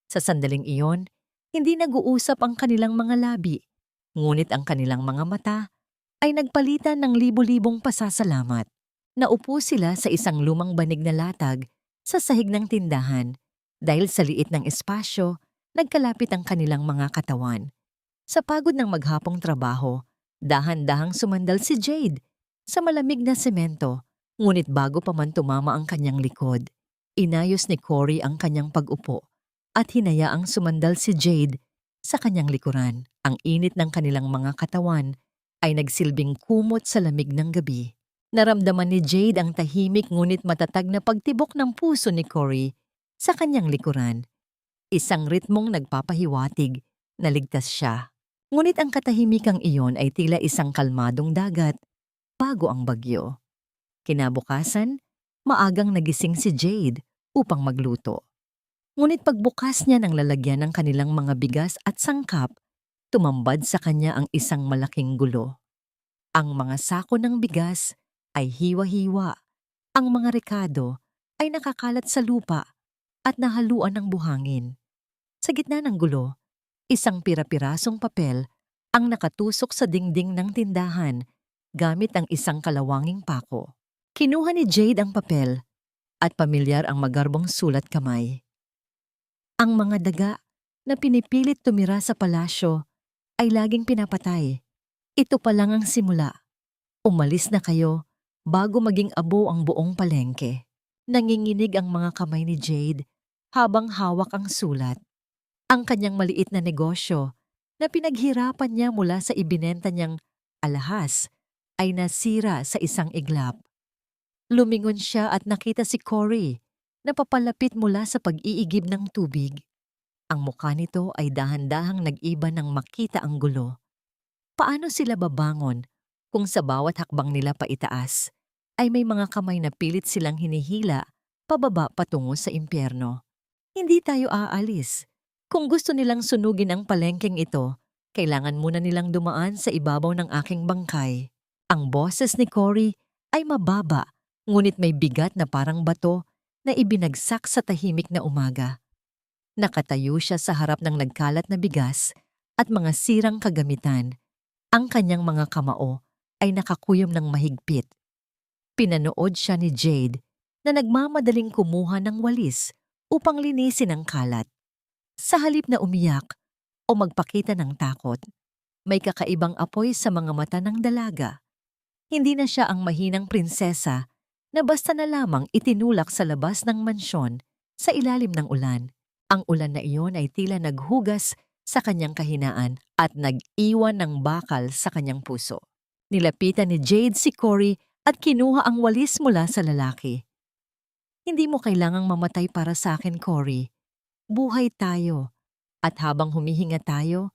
Sa sandaling iyon, hindi nag-uusap ang kanilang mga labi, ngunit ang kanilang mga mata ay nagpalitan ng libo-libong pasasalamat. Naupo sila sa isang lumang banig na latag sa sahig ng tindahan. Dahil sa liit ng espasyo, nagkalapit ang kanilang mga katawan. Sa pagod ng maghapong trabaho, dahan-dahang sumandal si Jade sa malamig na semento, ngunit bago pa man tumama ang kanyang likod, inayos ni Cory ang kanyang pag-upo at hinayaang sumandal si Jade sa kanyang likuran. Ang init ng kanilang mga katawan ay nagsilbing kumot sa lamig ng gabi. Naramdaman ni Jade ang tahimik ngunit matatag na pagtibok ng puso ni Cory sa kanyang likuran. Isang ritmong nagpapahiwatig na ligtas siya. Ngunit ang katahimikang iyon ay tila isang kalmadong dagat bago ang bagyo. Kinabukasan, maagang nagising si Jade upang magluto. Ngunit pagbukas niya ng lalagyan ng kanilang mga bigas at sangkap, tumambad sa kanya ang isang malaking gulo. Ang mga sako ng bigas ay hiwa-hiwa. Ang mga rekado ay nakakalat sa lupa at nahaluan ng buhangin. Sa gitna ng gulo, isang pira-pirasong papel ang nakatusok sa dingding ng tindahan gamit ang isang kalawanging pako. Kinuha ni Jade ang papel at pamilyar ang magarbong sulat kamay. Ang mga daga na pinipilit tumira sa palasyo ay laging pinapatay. Ito pa lang ang simula. Umalis na kayo bago maging abo ang buong palengke. Nanginginig ang mga kamay ni Jade habang hawak ang sulat. Ang kanyang maliit na negosyo na pinaghirapan niya mula sa ibinenta niyang alahas ay nasira sa isang iglap. Lumingon siya at nakita si Cory na papalapit mula sa pag-iigib ng tubig. Ang mukha nito ay dahan-dahang nag-iba nang makita ang gulo. Paano sila babangon kung sa bawat hakbang nila paitaas ay may mga kamay na pilit silang hinihila pababa patungo sa impyerno? Hindi tayo aalis. Kung gusto nilang sunugin ang palengkeng ito, kailangan muna nilang dumaan sa ibabaw ng aking bangkay. Ang boses ni Cory ay mababa, ngunit may bigat na parang bato na ibinagsak sa tahimik na umaga. Nakatayo siya sa harap ng nagkalat na bigas at mga sirang kagamitan. Ang kanyang mga kamao ay nakakuyom ng mahigpit. Pinanood siya ni Jade na nagmamadaling kumuha ng walis upang linisin ang kalat. Sa halip na umiyak o magpakita ng takot, may kakaibang apoy sa mga mata ng dalaga. Hindi na siya ang mahinang prinsesa na basta na lamang itinulak sa labas ng mansyon sa ilalim ng ulan. Ang ulan na iyon ay tila naghugas sa kanyang kahinaan at nag-iwan ng bakal sa kanyang puso. Nilapitan ni Jade si Cory at kinuha ang walis mula sa lalaki. Hindi mo kailangang mamatay para sa akin, Cory. Buhay tayo. At habang humihinga tayo,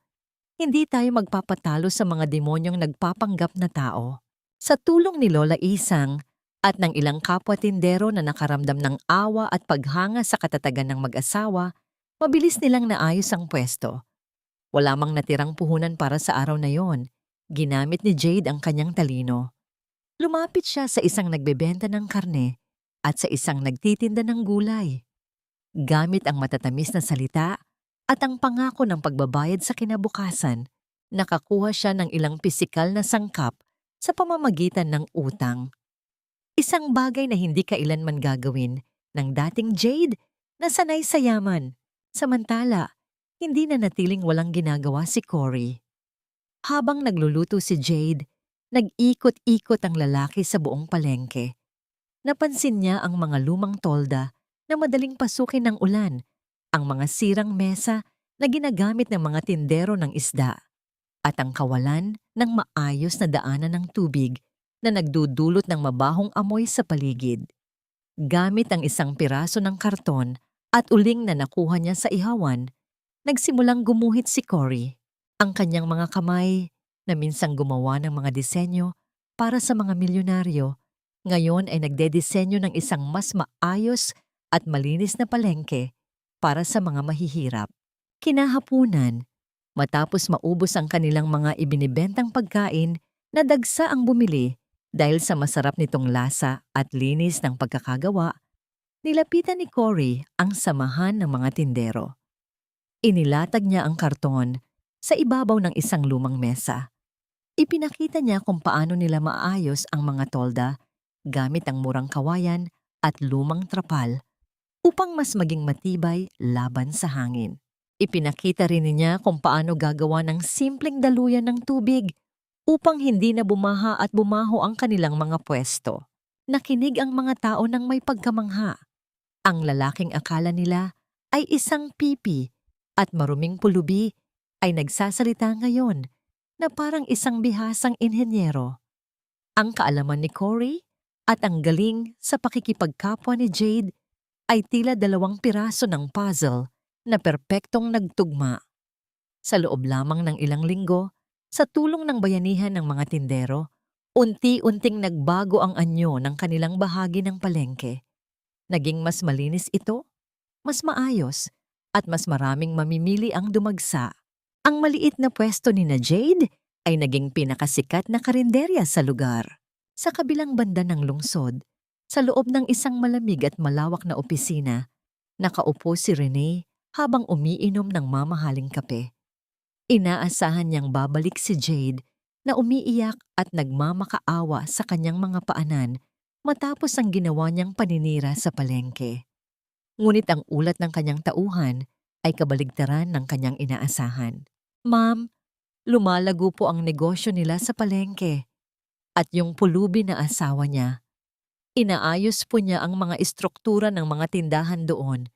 hindi tayo magpapatalo sa mga demonyong nagpapanggap na tao. Sa tulong ni Lola Isang at ng ilang kapwa-tindero na nakaramdam ng awa at paghanga sa katatagan ng mag-asawa, mabilis nilang naayos ang pwesto. Wala mang natirang puhunan para sa araw na yon. Ginamit ni Jade ang kanyang talino. Lumapit siya sa isang nagbebenta ng karne at sa isang nagtitinda ng gulay. Gamit ang matatamis na salita at ang pangako ng pagbabayad sa kinabukasan, nakakuha siya ng ilang pisikal na sangkap sa pamamagitan ng utang. Isang bagay na hindi kailanman gagawin ng dating Jade na sanay sa yaman. Samantala, hindi na natiling walang ginagawa si Cory. Habang nagluluto si Jade, nag-ikot-ikot ang lalaki sa buong palengke. Napansin niya ang mga lumang tolda na madaling pasukin ng ulan, ang mga sirang mesa na ginagamit ng mga tindero ng isda, at ang kawalan ng maayos na daanan ng tubig na nagdudulot ng mabahong amoy sa paligid. Gamit ang isang piraso ng karton at uling na nakuha niya sa ihawan, nagsimulang gumuhit si Cory. Ang kanyang mga kamay na minsang gumawa ng mga disenyo para sa mga milyonaryo, ngayon ay nagdedisenyo ng isang mas maayos at malinis na palengke para sa mga mahihirap. Kinahapunan, matapos maubos ang kanilang mga ibinibentang pagkain, nadagsa ang bumili dahil sa masarap nitong lasa at linis ng pagkakagawa, nilapitan ni Cory ang samahan ng mga tindero. Inilatag niya ang karton sa ibabaw ng isang lumang mesa. Ipinakita niya kung paano nila maayos ang mga tolda gamit ang murang kawayan at lumang trapal upang mas maging matibay laban sa hangin. Ipinakita rin niya kung paano gagawa ng simpleng daluyan ng tubig upang hindi na bumaha at bumaho ang kanilang mga pwesto. Nakinig ang mga tao ng may pagkamangha. Ang lalaking akala nila ay isang pipi at maruming pulubi ay nagsasalita ngayon na parang isang bihasang inhenyero. Ang kaalaman ni Cory at ang galing sa pakikipagkapwa ni Jade ay tila 2 piraso ng puzzle na perpektong nagtugma. Sa loob lamang ng ilang linggo, sa tulong ng bayanihan ng mga tindero, unti-unting nagbago ang anyo ng kanilang bahagi ng palengke. Naging mas malinis ito, mas maayos, at mas maraming mamimili ang dumagsa. Ang maliit na pwesto ni na Jade ay naging pinakasikat na karinderya sa lugar. Sa kabilang banda ng lungsod, sa loob ng isang malamig at malawak na opisina, nakaupo si Renee habang umiinom ng mamahaling kape. Inaasahan niyang babalik si Jade na umiiyak at nagmamakaawa sa kanyang mga paanan matapos ang ginawa niyang paninira sa palengke. Ngunit ang ulat ng kanyang tauhan ay kabaligtaran ng kanyang inaasahan. Ma'am, lumalago po ang negosyo nila sa palengke at yung pulubi na asawa niya. Inaayos po niya ang mga istruktura ng mga tindahan doon.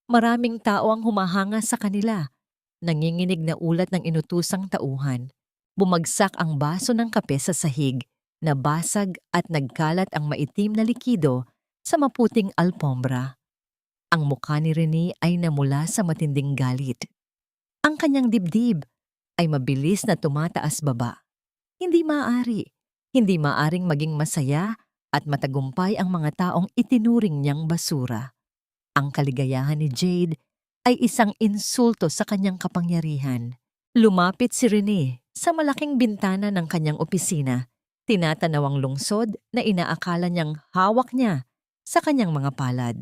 Maraming tao ang humahanga sa kanila. Nanginginig na ulat ng inutusang tauhan. Bumagsak ang baso ng kape sa sahig, nabasag at nagkalat ang maitim na likido sa maputing alpombra. Ang mukha ni Renee ay namula sa matinding galit. Ang kanyang dibdib ay mabilis na tumataas baba. Hindi maaring maging masaya at matagumpay ang mga taong itinuring niyang basura. Ang kaligayahan ni Jade ay isang insulto sa kanyang kapangyarihan. Lumapit si Renee sa malaking bintana ng kanyang opisina, tinatanaw ang lungsod na inaakala niyang hawak niya sa kanyang mga palad.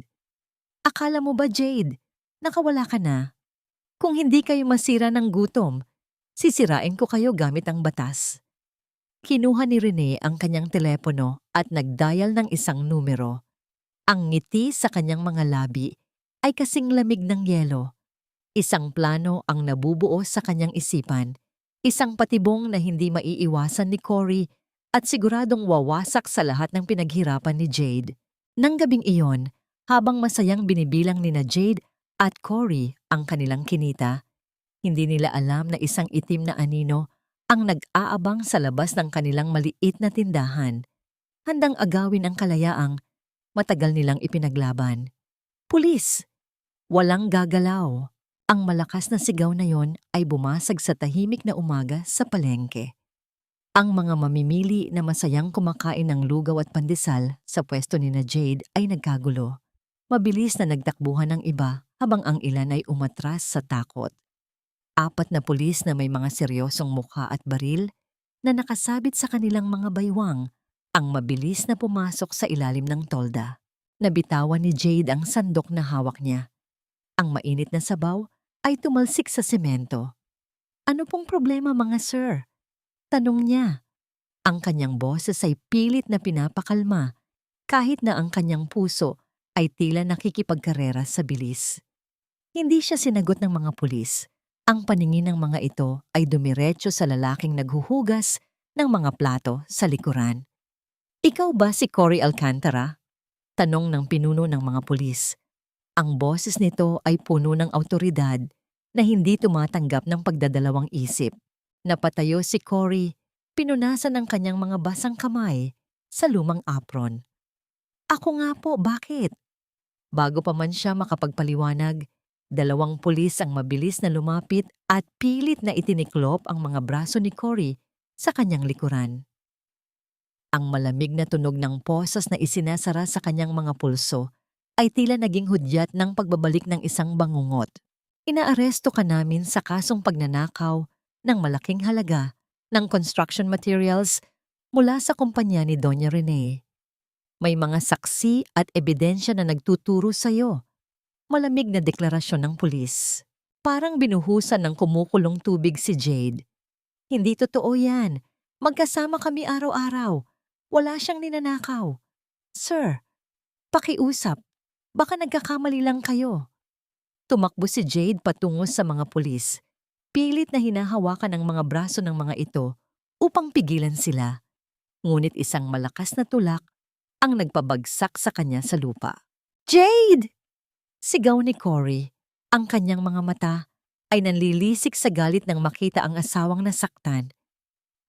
Akala mo ba, Jade, nakawala ka na? Kung hindi kayo masira ng gutom, sisirain ko kayo gamit ang batas. Kinuha ni Renee ang kanyang telepono at nagdial ng isang numero. Ang ngiti sa kanyang mga labi ay kasing lamig ng yelo. Isang plano ang nabubuo sa kanyang isipan, isang patibong na hindi maiiwasan ni Cory at siguradong wawasak sa lahat ng pinaghirapan ni Jade. Nang gabing iyon, habang masayang binibilang ni na Jade at Cory ang kanilang kinita, hindi nila alam na isang itim na anino ang nag-aabang sa labas ng kanilang maliit na tindahan. Handang agawin ang kalayaang matagal nilang ipinaglaban. Pulis! Walang gagalaw. Ang malakas na sigaw na yon ay bumasag sa tahimik na umaga sa palengke. Ang mga mamimili na masayang kumakain ng lugaw at pandesal sa pwesto ni na Jade ay nagkagulo. Mabilis na nagtakbuhan ng iba habang ang ilan ay umatras sa takot. 4 na pulis na may mga seryosong mukha at baril na nakasabit sa kanilang mga baywang ang mabilis na pumasok sa ilalim ng tolda. Nabitawan ni Jade ang sandok na hawak niya. Ang mainit na sabaw ay tumalsik sa semento. Ano pong problema, mga sir? Tanong niya. Ang kanyang boses ay pilit na pinapakalma kahit na ang kanyang puso ay tila nakikipagkarera sa bilis. Hindi siya sinagot ng mga pulis. Ang paningin ng mga ito ay dumiretso sa lalaking naghuhugas ng mga plato sa likuran. Ikaw ba si Cory Alcantara? Tanong ng pinuno ng mga pulis. Ang boses nito ay puno ng awtoridad na hindi tumatanggap ng pagdadalawang isip. Napatayo si Cory, pinunasan ng kanyang mga basang kamay sa lumang apron. Ako nga po, bakit? Bago pa man siya makapagpaliwanag, 2 pulis ang mabilis na lumapit at pilit na itiniklop ang mga braso ni Cory sa kanyang likuran. Ang malamig na tunog ng posas na isinasara sa kanyang mga pulso ay tila naging hudyat ng pagbabalik ng isang bangungot. Inaaresto ka namin sa kasong pagnanakaw ng malaking halaga ng construction materials mula sa kumpanya ni Doña Renee. May mga saksi at ebidensya na nagtuturo sa iyo. Malamig na deklarasyon ng pulis. Parang binuhusan ng kumukulong tubig si Jade. Hindi totoo yan. Magkasama kami araw-araw. Wala siyang ninanakaw. Sir, pakiusap. Baka nagkakamali lang kayo. Tumakbo si Jade patungo sa mga pulis. Pilit na hinahawakan ang mga braso ng mga ito upang pigilan sila. Ngunit isang malakas na tulak ang nagpabagsak sa kanya sa lupa. Jade! Sigaw ni Cory. Ang kanyang mga mata ay nanlilisik sa galit nang makita ang asawang nasaktan.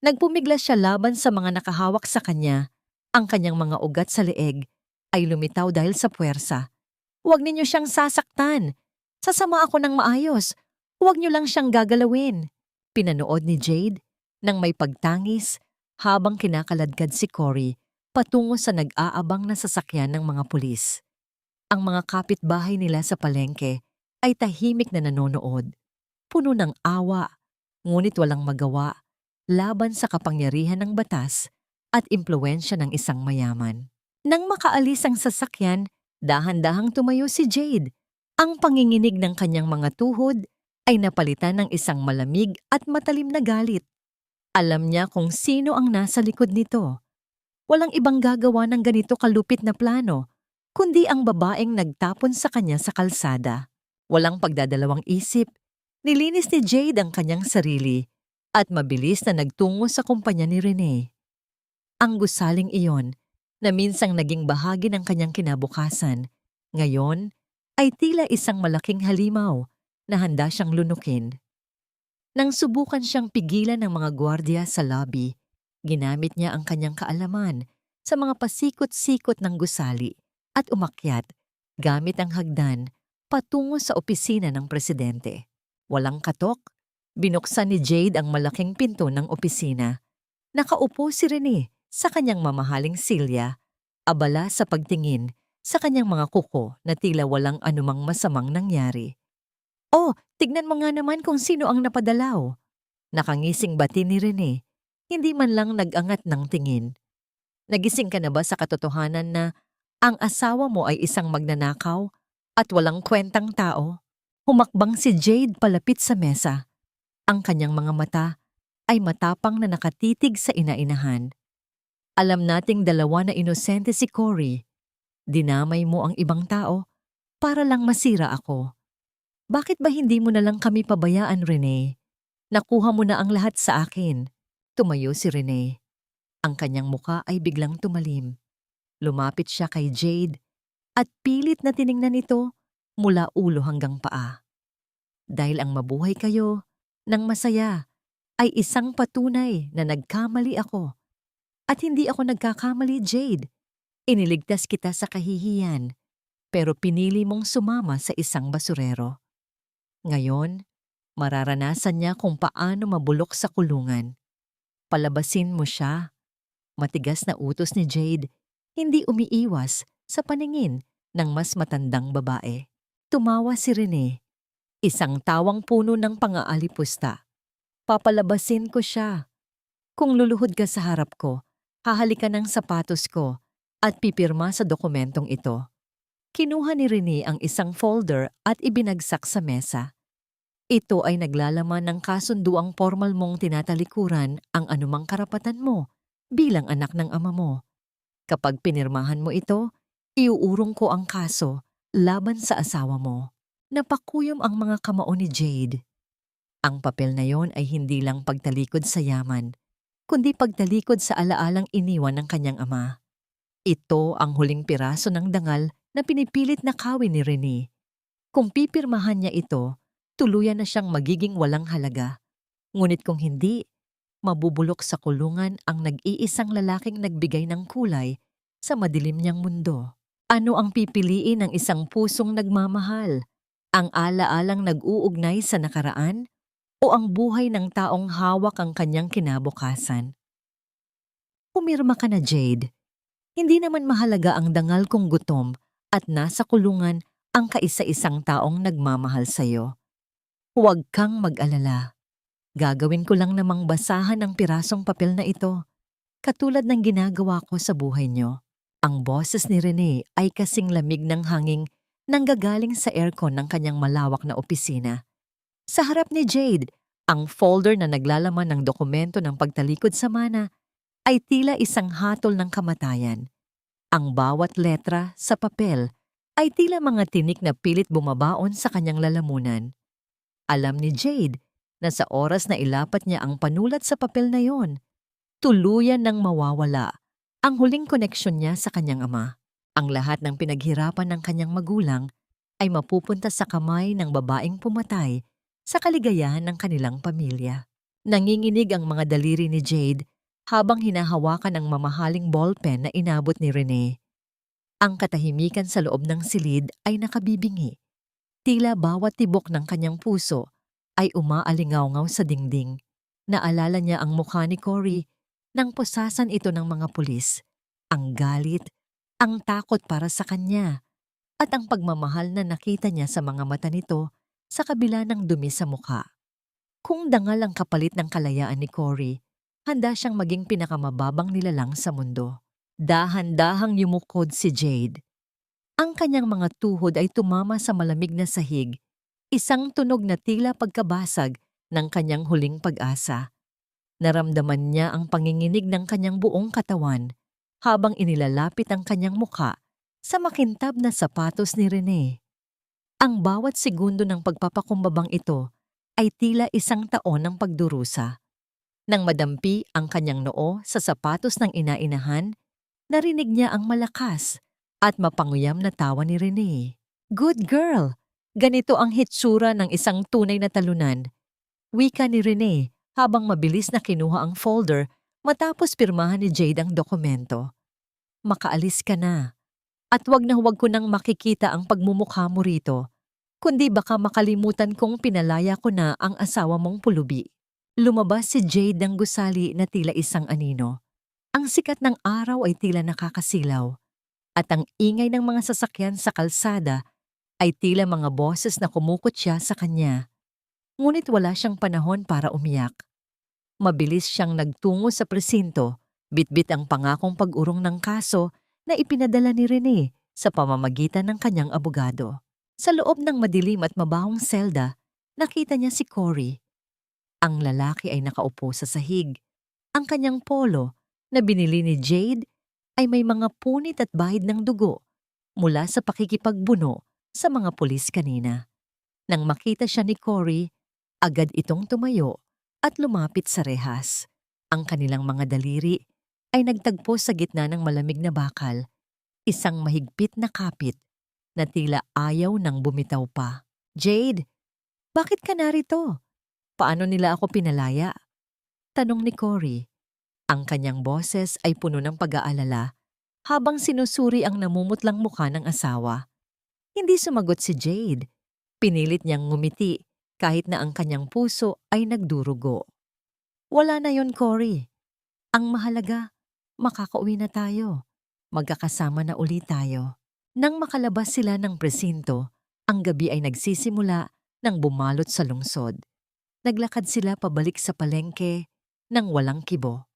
Nagpumiglas siya laban sa mga nakahawak sa kanya. Ang kanyang mga ugat sa leeg ay lumitaw dahil sa puwersa. "Huwag ninyo siyang sasaktan. Sasama ako ng maayos. Huwag niyo lang siyang gagalawin." Pinanood ni Jade nang may pagtangis habang kinakaladkad si Cory patungo sa nag-aabang na sasakyan ng mga pulis. Ang mga kapitbahay nila sa palengke ay tahimik na nanonood. Puno ng awa, ngunit walang magawa laban sa kapangyarihan ng batas at impluwensya ng isang mayaman. Nang makaalis ang sasakyan, dahan-dahang tumayo si Jade. Ang panginginig ng kanyang mga tuhod ay napalitan ng isang malamig at matalim na galit. Alam niya kung sino ang nasa likod nito. Walang ibang gagawa ng ganito kalupit na plano, kundi ang babaeng nagtapon sa kanya sa kalsada. Walang pagdadalawang isip, nilinis ni Jade ang kanyang sarili at mabilis na nagtungo sa kumpanya ni Rene. Ang gusaling iyon, na minsang naging bahagi ng kanyang kinabukasan, ngayon ay tila isang malaking halimaw na handa siyang lunukin. Nang subukan siyang pigilan ng mga gwardiya sa lobby, ginamit niya ang kanyang kaalaman sa mga pasikot-sikot ng gusali at umakyat gamit ang hagdan patungo sa opisina ng presidente. Walang katok, binuksan ni Jade ang malaking pinto ng opisina. Nakaupo si Rene sa kanyang mamahaling silya, abala sa pagtingin sa kanyang mga kuko na tila walang anumang masamang nangyari. "Oh, tignan mo nga naman kung sino ang napadalaw." Nakangising bati ni Rene, hindi man lang nag-angat ng tingin. "Nagising ka na ba sa katotohanan na ang asawa mo ay isang magnanakaw at walang kwentang tao?" Humakbang si Jade palapit sa mesa. Ang kanyang mga mata ay matapang na nakatitig sa ina-inahan. "Alam nating dalawa na inosente si Cory. Dinamay mo ang ibang tao para lang masira ako. Bakit ba hindi mo na lang kami pabayaan, Rene? Nakuha mo na ang lahat sa akin." Tumayo si Rene. Ang kanyang muka ay biglang tumalim. Lumapit siya kay Jade at pilit na tiningnan ito mula ulo hanggang paa. "Dahil ang mabuhay kayo ng masaya ay isang patunay na nagkamali ako. At hindi ako nagkakamali, Jade. Iniligtas kita sa kahihiyan, pero pinili mong sumama sa isang basurero. Ngayon, mararanasan niya kung paano mabulok sa kulungan. Palabasin mo siya." Matigas na utos ni Jade, hindi umiiwas sa paningin ng mas matandang babae. Tumawa si Rene, isang tawang puno ng pang-aalipusta. "Papalabasin ko siya. Kung luluhod ka sa harap ko, hahalikan ng sapatos ko at pipirma sa dokumentong ito." Kinuha ni Rene ang isang folder at ibinagsak sa mesa. "Ito ay naglalaman ng kasunduang formal mong tinatalikuran ang anumang karapatan mo bilang anak ng ama mo. Kapag pinirmahan mo ito, iuurong ko ang kaso laban sa asawa mo." Napakuyom ang mga kamao ni Jade. Ang papel na yon ay hindi lang pagtalikod sa yaman, kundi pagtalikod sa alaalang iniwan ng kanyang ama. Ito ang huling piraso ng dangal na pinipilit na kawin ni Rene. Kung pipirmahan niya ito, tuluyan na siyang magiging walang halaga. Ngunit kung hindi, mabubulok sa kulungan ang nag-iisang lalaking nagbigay ng kulay sa madilim niyang mundo. Ano ang pipiliin ng isang pusong nagmamahal? Ang alaalang nag-uugnay sa nakaraan o ang buhay ng taong hawak ang kanyang kinabukasan? Pumirma ka na, Jade. Hindi naman mahalaga ang dangal kung gutom at nasa kulungan ang kaisa-isang taong nagmamahal sa'yo. Huwag kang mag-alala. Gagawin ko lang namang basahan ang pirasong papel na ito, katulad ng ginagawa ko sa buhay niyo. Ang boses ni Rene ay kasing lamig ng hanging nanggagaling sa aircon ng kanyang malawak na opisina. Sa harap ni Jade, ang folder na naglalaman ng dokumento ng pagtalikod sa mana ay tila isang hatol ng kamatayan. Ang bawat letra sa papel ay tila mga tinik na pilit bumabaon sa kanyang lalamunan. Alam ni Jade na sa oras na ilapat niya ang panulat sa papel na yon, tuluyan nang mawawala ang huling koneksyon niya sa kanyang ama. Ang lahat ng pinaghirapan ng kanyang magulang ay mapupunta sa kamay ng babaeng pumatay sa kaligayahan ng kanilang pamilya. Nanginginig ang mga daliri ni Jade habang hinahawakan ang mamahaling ballpen na inabot ni Rene. Ang katahimikan sa loob ng silid ay nakabibingi. Tila bawat tibok ng kanyang puso ay umaalingaw-ngaw sa dingding. Naalala niya ang mukha ni Cory nang pusasan ito ng mga pulis. Ang galit, ang takot para sa kanya, at ang pagmamahal na nakita niya sa mga mata nito sa kabila ng dumi sa mukha. Kung dangal ang kapalit ng kalayaan ni Cory, handa siyang maging pinakamababang nilalang sa mundo. Dahan-dahang yumukod si Jade. Ang kanyang mga tuhod ay tumama sa malamig na sahig, isang tunog na tila pagkabasag ng kanyang huling pag-asa. Naramdaman niya ang panginginig ng kanyang buong katawan habang inilalapit ang kanyang mukha sa makintab na sapatos ni Rene. Ang bawat segundo ng pagpapakumbabang ito ay tila isang taon ng pagdurusa. Nang madampi ang kanyang noo sa sapatos ng ina-inahan, narinig niya ang malakas at mapanguyam na tawa ni Rene. "Good girl! Ganito ang hitsura ng isang tunay na talunan," wika ni Rene habang mabilis na kinuha ang folder matapos pirmahan ni Jade ang dokumento. "Makaalis ka na. At wag na huwag ko nang makikita ang pagmumukha mo rito, kundi baka makalimutan kong pinalaya ko na ang asawa mong pulubi." Lumabas si Jade ng gusali na tila isang anino. Ang sikat ng araw ay tila nakakasilaw, at ang ingay ng mga sasakyan sa kalsada ay tila mga boses na kumukutya sa kanya. Ngunit wala siyang panahon para umiyak. Mabilis siyang nagtungo sa presinto, bitbit ang pangakong pag-urong ng kaso na ipinadala ni Rene sa pamamagitan ng kanyang abogado. Sa loob ng madilim at mabahong selda, nakita niya si Cory. Ang lalaki ay nakaupo sa sahig. Ang kanyang polo na binili ni Jade ay may mga punit at bahid ng dugo mula sa pakikipagbuno sa mga pulis kanina. Nang makita siya ni Cory, agad itong tumayo at lumapit sa rehas. Ang kanilang mga daliri ay nagtagpo sa gitna ng malamig na bakal, isang mahigpit na kapit na tila ayaw nang bumitaw pa. "Jade, bakit ka narito? Paano nila ako pinalaya?" tanong ni Cory. Ang kanyang boses ay puno ng pag-aalala habang sinusuri ang namumutlang mukha ng asawa. Hindi sumagot si Jade. Pinilit niyang ngumiti kahit na ang kanyang puso ay nagdurugo. "Wala na yon, Cory. Ang mahalaga, makakauwi na tayo. Magkakasama na uli tayo." Nang makalabas sila ng presinto, ang gabi ay nagsisimula nang bumalot sa lungsod. Naglakad sila pabalik sa palengke nang walang kibo.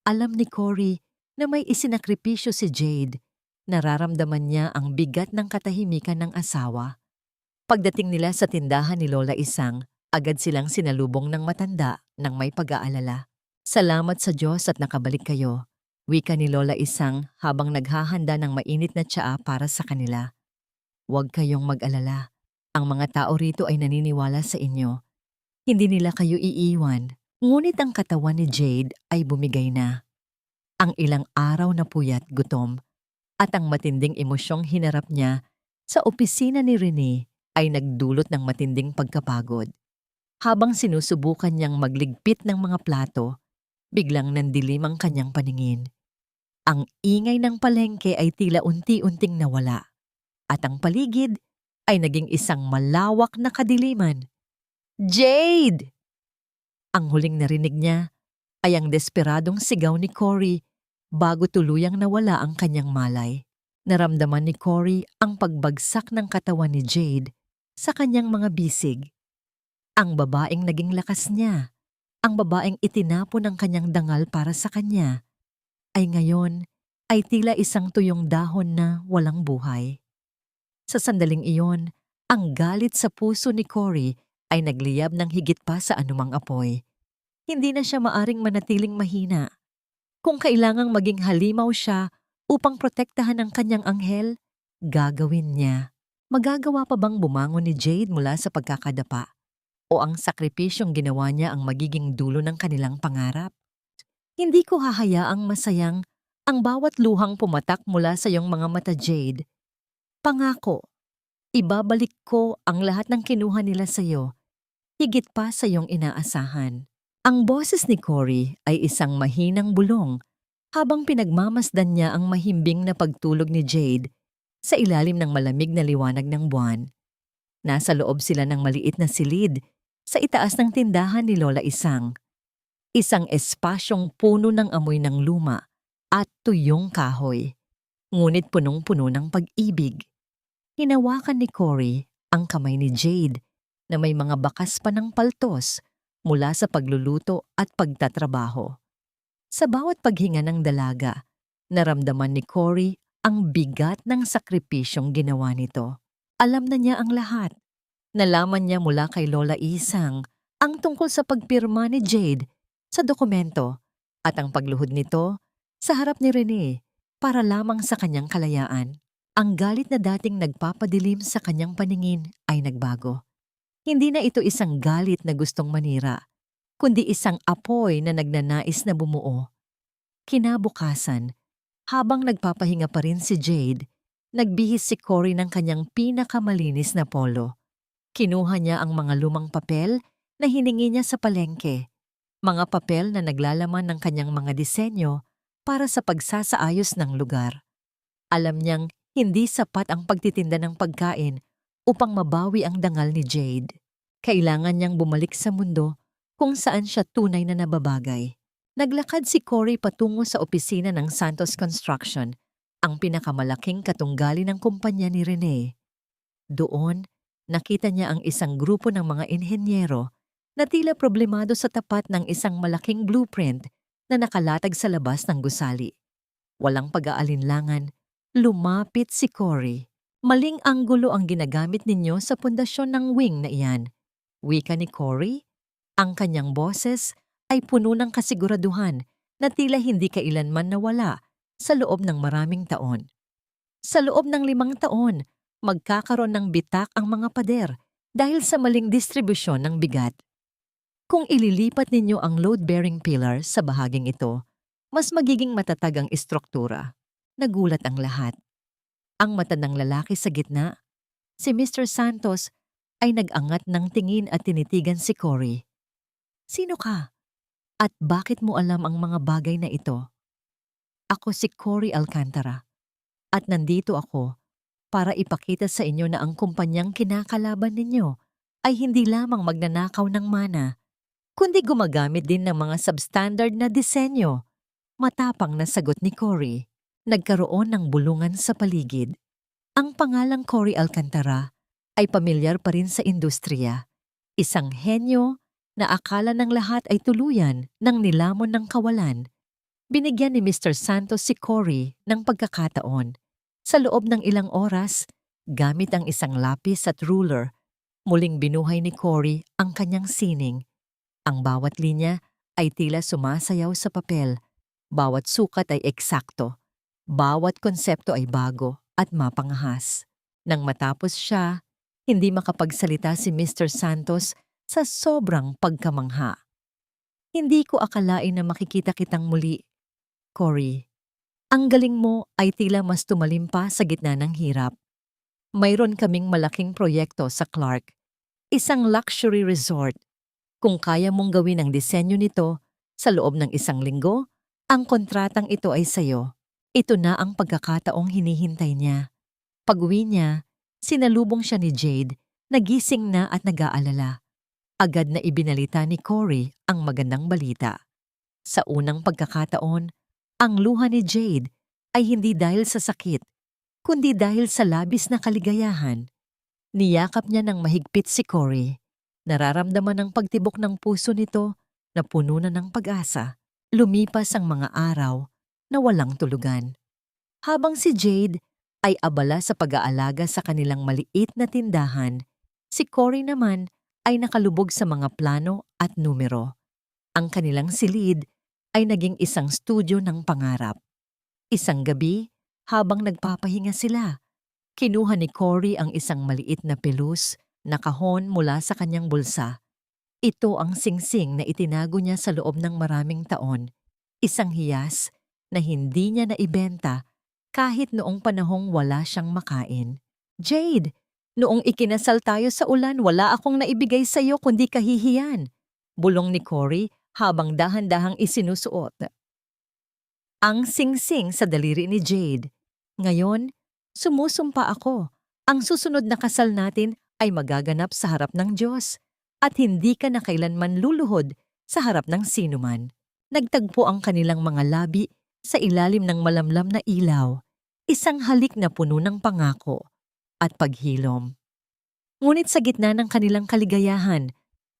Alam ni Cory na may isinakripisyo si Jade. Nararamdaman niya ang bigat ng katahimikan ng asawa. Pagdating nila sa tindahan ni Lola Isang, agad silang sinalubong ng matanda ng may pag-aalala. "Salamat sa Diyos at nakabalik kayo," wika ni Lola Isang habang naghahanda ng mainit na tsaa para sa kanila. "Huwag kayong mag-alala. Ang mga tao rito ay naniniwala sa inyo. Hindi nila kayo iiwan." Ngunit ang katawan ni Jade ay bumigay na. Ang ilang araw na puyat, gutom, at ang matinding emosyong hinarap niya sa opisina ni Rene ay nagdulot ng matinding pagkapagod. Habang sinusubukan niyang magligpit ng mga plato, biglang nandilim ang kanyang paningin. Ang ingay ng palengke ay tila unti-unting nawala, at ang paligid ay naging isang malawak na kadiliman. "Jade!" Ang huling narinig niya ay ang desperadong sigaw ni Cory bago tuluyang nawala ang kanyang malay. Naramdaman ni Cory ang pagbagsak ng katawan ni Jade sa kanyang mga bisig. Ang babaeng naging lakas niya, ang babaeng itinapon ng kanyang dangal para sa kanya, ay ngayon ay tila isang tuyong dahon na walang buhay. Sa sandaling iyon, ang galit sa puso ni Cory ay nagliyab ng higit pa sa anumang apoy. Hindi na siya maaring manatiling mahina. Kung kailangang maging halimaw siya upang protektahan ang kanyang anghel, gagawin niya. Magagawa pa bang bumangon ni Jade mula sa pagkakadapa? O ang sakripisyong ginawa niya ang magiging dulo ng kanilang pangarap? Hindi ko hahayaang masayang ang bawat luhang pumatak mula sa iyong mga mata, Jade. Pangako, ibabalik ko ang lahat ng kinuha nila sa iyo. higit pa sa iyong inaasahan. Ang boses ni Cory ay isang mahinang bulong habang pinagmamasdan niya ang mahimbing na pagtulog ni Jade sa ilalim ng malamig na liwanag ng buwan. Nasa loob sila ng maliit na silid sa itaas ng tindahan ni Lola Isang. Isang espasyong puno ng amoy ng luma at tuyong kahoy, ngunit punong-puno ng pag-ibig. Hinawakan ni Cory ang kamay ni Jade na may mga bakas pa ng paltos mula sa pagluluto at pagtatrabaho. Sa bawat paghinga ng dalaga, naramdaman ni Cory ang bigat ng sakripisyong ginawa nito. Alam na niya ang lahat. Nalaman niya mula kay Lola Isang ang tungkol sa pagpirma ni Jade sa dokumento at ang pagluhod nito sa harap ni Rene para lamang sa kanyang kalayaan. Ang galit na dating nagpapadilim sa kanyang paningin ay nagbago. Hindi na ito isang galit na gustong manira, kundi isang apoy na nagnanais na bumuo. Kinabukasan, habang nagpapahinga pa rin si Jade, nagbihis si Cory ng kanyang pinakamalinis na polo. Kinuha niya ang mga lumang papel na hiningi niya sa palengke, mga papel na naglalaman ng kanyang mga disenyo para sa pagsasaayos ng lugar. Alam niyang hindi sapat ang pagtitinda ng pagkain upang mabawi ang dangal ni Jade. Kailangan niyang bumalik sa mundo kung saan siya tunay na nababagay. Naglakad si Cory patungo sa opisina ng Santos Construction, ang pinakamalaking katunggali ng kumpanya ni Rene. Doon, nakita niya ang isang grupo ng mga inhenyero na tila problemado sa tapat ng isang malaking blueprint na nakalatag sa labas ng gusali. Walang pag-aalinlangan, lumapit si Cory. Maling anggulo ang ginagamit ninyo sa pundasyon ng wing na iyan. Wika ni Cory, ang kanyang boses ay puno ng kasiguraduhan na tila hindi kailanman nawala sa loob ng maraming taon. Sa loob ng 5 taon, magkakaroon ng bitak ang mga pader dahil sa maling distribusyon ng bigat. Kung ililipat ninyo ang load-bearing pillar sa bahaging ito, mas magiging matatag ang istruktura. Nagulat ang lahat. Ang matandang lalaki sa gitna, si Mr. Santos, ay nag-angat ng tingin at tinitigan si Cory. Sino ka? At bakit mo alam ang mga bagay na ito? Ako si Cory Alcantara at nandito ako para ipakita sa inyo na ang kumpanyang kinakalaban ninyo ay hindi lamang magnanakaw ng mana, kundi gumagamit din ng mga substandard na disenyo. Matapang na sagot ni Cory. Nagkaroon ng bulungan sa paligid. Ang pangalang Cory Alcantara ay pamilyar pa rin sa industriya. Isang henyo na akala ng lahat ay tuluyan ng nilamon ng kawalan. Binigyan ni Mr. Santos si Cory ng pagkakataon. Sa loob ng ilang oras, gamit ang isang lapis at ruler, muling binuhay ni Cory ang kanyang sining. Ang bawat linya ay tila sumasayaw sa papel. Bawat sukat ay eksakto. Bawat konsepto ay bago at mapangahas. Nang matapos siya, hindi makapagsalita si Mr. Santos sa sobrang pagkamangha. Hindi ko akalain na makikita kitang muli, Cory. Ang galing mo ay tila mas tumalim pa sa gitna ng hirap. Mayroon kaming malaking proyekto sa Clark, isang luxury resort. Kung kaya mong gawin ang disenyo nito sa loob ng 1 linggo, ang kontratang ito ay sayo. Ito na ang pagkakataong hinihintay niya. Pag-uwi niya, sinalubong siya ni Jade, nagising na at nag-aalala. Agad na ibinalita ni Cory ang magandang balita. Sa unang pagkakataon, ang luha ni Jade ay hindi dahil sa sakit, kundi dahil sa labis na kaligayahan. Niyakap niya ng mahigpit si Cory. Nararamdaman ang pagtibok ng puso nito na puno na ng pag-asa. Lumipas ang mga araw na walang tulugan. Habang si Jade ay abala sa pag-aalaga sa kanilang maliit na tindahan, si Cory naman ay nakalubog sa mga plano at numero. Ang kanilang silid ay naging isang studio ng pangarap. Isang gabi, habang nagpapahinga sila, kinuha ni Cory ang isang maliit na pelus na kahon mula sa kanyang bulsa. Ito ang singsing na itinago niya sa loob ng maraming taon. Isang hiyas na hindi niya naibenta kahit noong panahong wala siyang makain. Jade, Noong ikinasal tayo sa ulan, wala akong naibigay sa iyo kundi kahihiyan. Bulong ni Cory habang dahan-dahang isinusuot ang singsing sa daliri ni Jade. Ngayon, sumusumpa ako. Ang susunod na kasal natin ay magaganap sa harap ng Diyos at hindi ka na kailanman luluhod sa harap ng sinuman. Nagtagpo ang kanilang mga labi sa ilalim ng malamlam na ilaw, isang halik na puno ng pangako at paghilom. Ngunit sa gitna ng kanilang kaligayahan,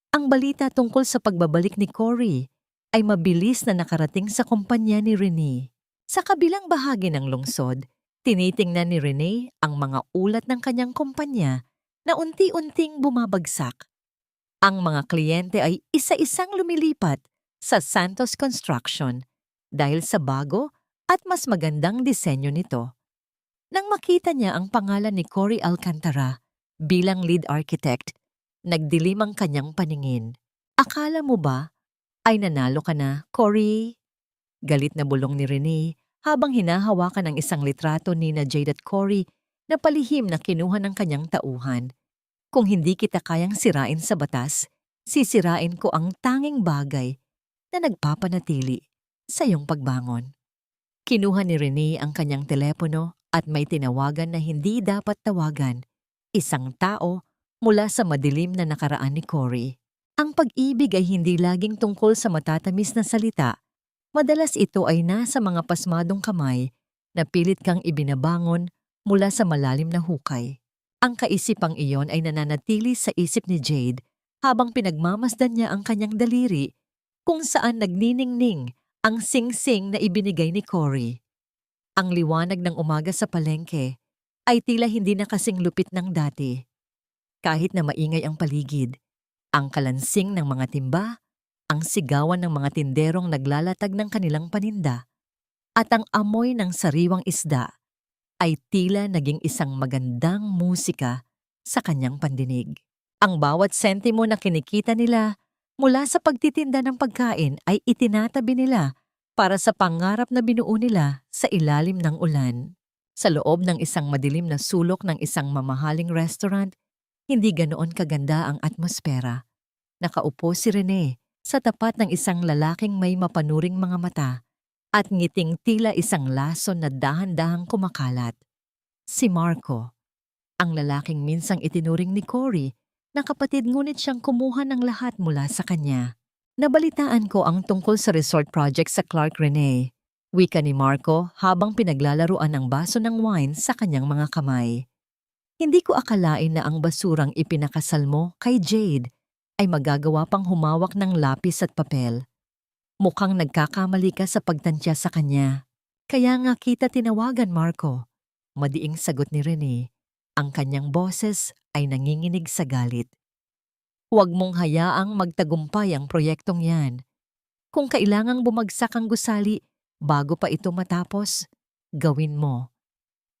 ang balita tungkol sa pagbabalik ni Cory ay mabilis na nakarating sa kumpanya ni Renee. Sa kabilang bahagi ng lungsod, tinitingnan ni Renee ang mga ulat ng kanyang kumpanya na unti-unting bumabagsak. Ang mga kliyente ay isa-isang lumilipat sa Santos Construction dahil sa bago at mas magandang disenyo nito. Nang makita niya ang pangalan ni Cory Alcantara bilang lead architect, nagdilim ang kanyang paningin. Akala mo ba ay nanalo ka na, Cory? Galit na bulong ni Renee habang hinahawakan ang isang litrato ni na Jade at Cory na palihim na kinuha ng kanyang tauhan. Kung hindi kita kayang sirain sa batas, sisirain ko ang tanging bagay na nagpapanatili sa iyong pagbangon. Kinuha ni Renee ang kanyang telepono at may tinawagan na hindi dapat tawagan, isang tao mula sa madilim na nakaraan ni Cory. Ang pag-ibig ay hindi laging tungkol sa matatamis na salita. Madalas ito ay nasa mga pasmadong kamay na pilit kang ibinabangon mula sa malalim na hukay. Ang kaisipang iyon ay nananatili sa isip ni Jade habang pinagmamasdan niya ang kanyang daliri kung saan nagniningning ang singsing na ibinigay ni Cory. Ang liwanag ng umaga sa palengke ay tila hindi na kasing lupit ng dati. Kahit na maingay ang paligid, ang kalansing ng mga timba, ang sigawan ng mga tinderong naglalatag ng kanilang paninda, at ang amoy ng sariwang isda ay tila naging isang magandang musika sa kanyang pandinig. Ang bawat sentimo na kinikita nila mula sa pagtitinda ng pagkain ay itinatabi nila para sa pangarap na binuo nila sa ilalim ng ulan. Sa loob ng isang madilim na sulok ng isang mamahaling restaurant, hindi ganoon kaganda ang atmosfera. Nakaupo si Renee sa tapat ng isang lalaking may mapanuring mga mata at ngiting tila isang lason na dahan-dahang kumakalat. Si Marco, ang lalaking minsang itinuring ni Cory na kapatid ngunit siyang kumuha ng lahat mula sa kanya. Nabalitaan ko ang tungkol sa resort project sa Clark Renee, wika ni Marco habang pinaglalaruan ang baso ng wine sa kanyang mga kamay. Hindi ko akalain na ang basurang ipinakasal mo kay Jade ay magagawa pang humawak ng lapis at papel. Mukhang nagkakamali ka sa pagtansya sa kanya. Kaya nga kita tinawagan, Marco. Madiing sagot ni Renee. Ang kanyang boses ay nanginginig sa galit. Huwag mong hayaang magtagumpay ang proyektong yan. Kung kailangang bumagsak ang gusali bago pa ito matapos, gawin mo.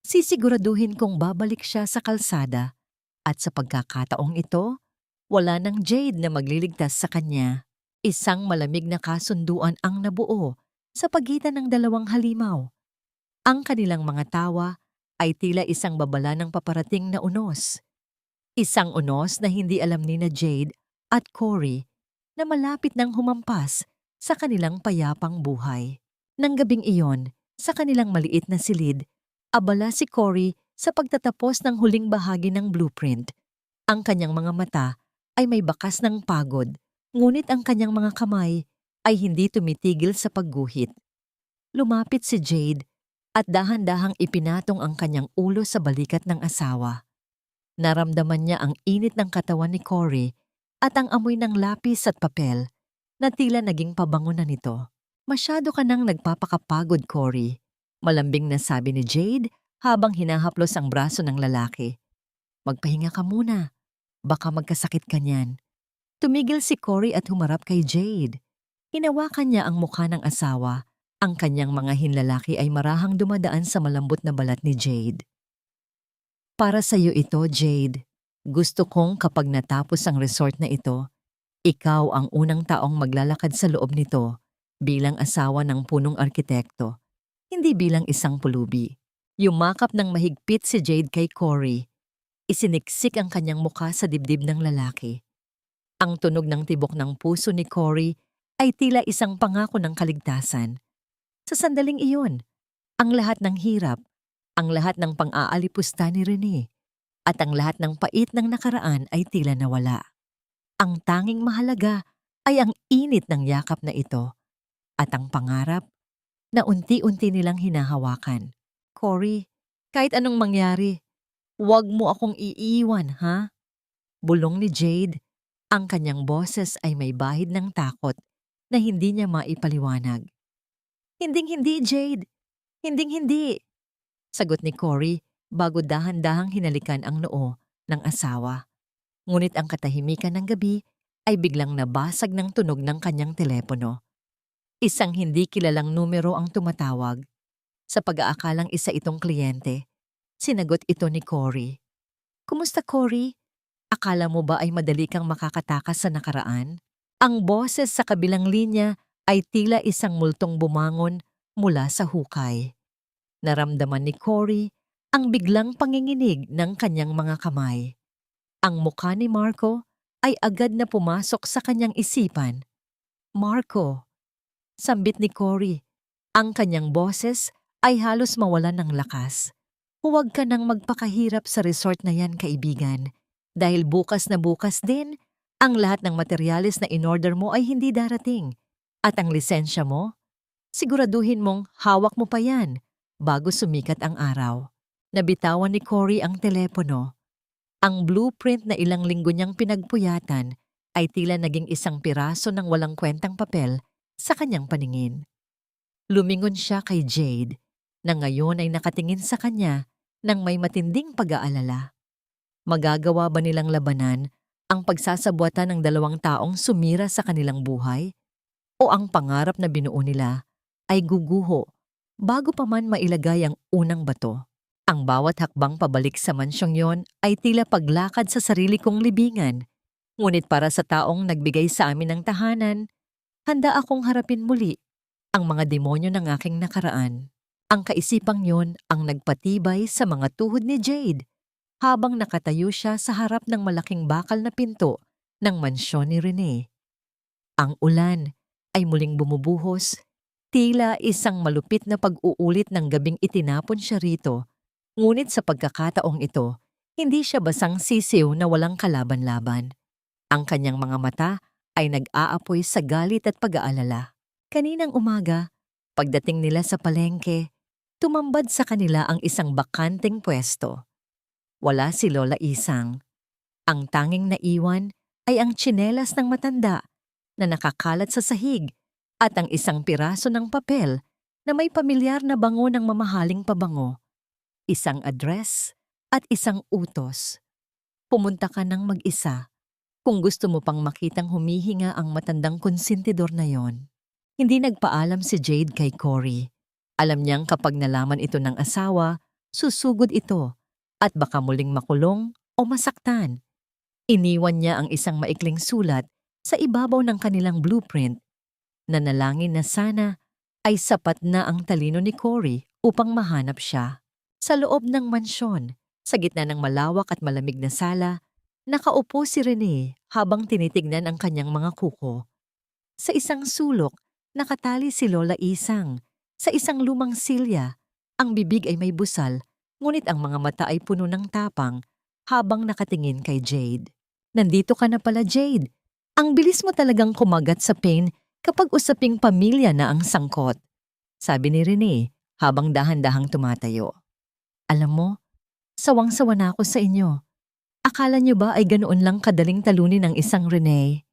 Sisiguraduhin kong babalik siya sa kalsada at sa pagkakataong ito, wala nang Jade na magliligtas sa kanya. Isang malamig na kasunduan ang nabuo sa pagitan ng dalawang halimaw. Ang kanilang mga tawa ay tila isang babala ng paparating na unos. Isang unos na hindi alam ni na Jade at Cory na malapit nang humampas sa kanilang payapang buhay. Nang gabing iyon, sa kanilang maliit na silid, abala si Cory sa pagtatapos ng huling bahagi ng blueprint. Ang kanyang mga mata ay may bakas ng pagod, ngunit ang kanyang mga kamay ay hindi tumitigil sa pagguhit. Lumapit si Jade at dahan-dahang ipinatong ang kanyang ulo sa balikat ng asawa. Naramdaman niya ang init ng katawan ni Cory at ang amoy ng lapis at papel na tila naging pabango na nito. Masyado ka nang nagpapakapagod, Cory. Malambing na sabi ni Jade habang hinahaplos ang braso ng lalaki. Magpahinga ka muna. Baka magkasakit ka niyan. Tumigil si Cory at humarap kay Jade. Hinawakan niya ang mukha ng asawa. Ang kanyang mga hinlalaki ay marahang dumadaan sa malambot na balat ni Jade. Para sa iyo ito, Jade. Gusto kong kapag natapos ang resort na ito, ikaw ang unang taong maglalakad sa loob nito bilang asawa ng punong arkitekto. Hindi bilang isang pulubi. Yumakap ng mahigpit si Jade kay Cory. Isiniksik ang kanyang mukha sa dibdib ng lalaki. Ang tunog ng tibok ng puso ni Cory ay tila isang pangako ng kaligtasan. Sa sandaling iyon, ang lahat ng hirap, ang lahat ng pang-aalipusta ni Rene, at ang lahat ng pait ng nakaraan ay tila nawala. Ang tanging mahalaga ay ang init ng yakap na ito at ang pangarap na unti-unti nilang hinahawakan. Cory, kahit anong mangyari, huwag mo akong iiwan, ha? Bulong ni Jade. Ang kanyang boses ay may bahid ng takot na hindi niya maipaliwanag. Hinding-hindi, Jade. Hinding-hindi. Sagot ni Cory bago dahan-dahang hinalikan ang noo ng asawa. Ngunit ang katahimikan ng gabi ay biglang nabasag ng tunog ng kanyang telepono. Isang hindi kilalang numero ang tumatawag. Sa pag-aakalang isa itong kliyente, sinagot ito ni Cory. Kumusta, Cory? Akala mo ba ay madali kang makakatakas sa nakaraan? Ang boses sa kabilang linya ay tila isang multong bumangon mula sa hukay. Naramdaman ni Cory ang biglang panginginig ng kanyang mga kamay. Ang mukha ni Marco ay agad na pumasok sa kanyang isipan. Marco, sambit ni Cory. Ang kanyang boses ay halos mawalan ng lakas. Huwag ka nang magpakahirap sa resort na yan, kaibigan. Dahil bukas na bukas din, ang lahat ng materyales na inorder mo ay hindi darating. At ang lisensya mo, siguraduhin mong hawak mo pa yan bago sumikat ang araw. Nabitawan ni Cory ang telepono. Ang blueprint na ilang linggo niyang pinagpuyatan ay tila naging isang piraso ng walang kwentang papel sa kanyang paningin. Lumingon siya kay Jade na ngayon ay nakatingin sa kanya ng may matinding pag-aalala. Magagawa ba nilang labanan ang pagsasabuatan ng dalawang taong sumira sa kanilang buhay? O ang pangarap na binuo nila ay guguho bago pa man mailagay ang unang bato? Ang bawat hakbang pabalik sa mansyong yon ay tila paglakad sa sarili kong libingan. Ngunit para sa taong nagbigay sa amin ng tahanan, handa akong harapin muli ang mga demonyo ng aking nakaraan. Ang kaisipang yon ang nagpatibay sa mga tuhod ni Jade habang nakatayo siya sa harap ng malaking bakal na pinto ng mansyon ni Rene. Ang ulan ay muling bumubuhos, tila isang malupit na pag-uulit ng gabing itinapon siya rito. Ngunit sa pagkakataong ito, hindi siya basang sisiw na walang kalaban-laban. Ang kanyang mga mata ay nag-aapoy sa galit at pag-aalala. Kaninang umaga, pagdating nila sa palengke, tumambad sa kanila ang isang bakanteng pwesto. Wala si Lola Isang. Ang tanging naiwan ay ang tsinelas ng matanda na nakakalat sa sahig at ang isang piraso ng papel na may pamilyar na bango ng mamahaling pabango. Isang address at isang utos. Pumunta ka ng mag-isa kung gusto mo pang makitang humihinga ang matandang konsentidor na yon. Hindi nagpaalam si Jade kay Cory. Alam niyang kapag nalaman ito ng asawa, susugod ito at baka muling makulong o masaktan. Iniwan niya ang isang maikling sulat sa ibabaw ng kanilang blueprint. Nanalangin na sana ay sapat na ang talino ni Cory upang mahanap siya. Sa loob ng mansyon, sa gitna ng malawak at malamig na sala, nakaupo si Rene habang tinitignan ang kanyang mga kuko. Sa isang sulok, nakatali si Lola Isang. Sa isang lumang silya, ang bibig ay may busal, ngunit ang mga mata ay puno ng tapang habang nakatingin kay Jade. Nandito ka na pala, Jade. Ang bilis mo talagang kumagat sa pain kapag usaping pamilya na ang sangkot, sabi ni Rene habang dahan-dahang tumatayo. Alam mo, sawang-sawa na ako sa inyo. Akala niyo ba ay ganoon lang kadaling talunin ng isang Rene?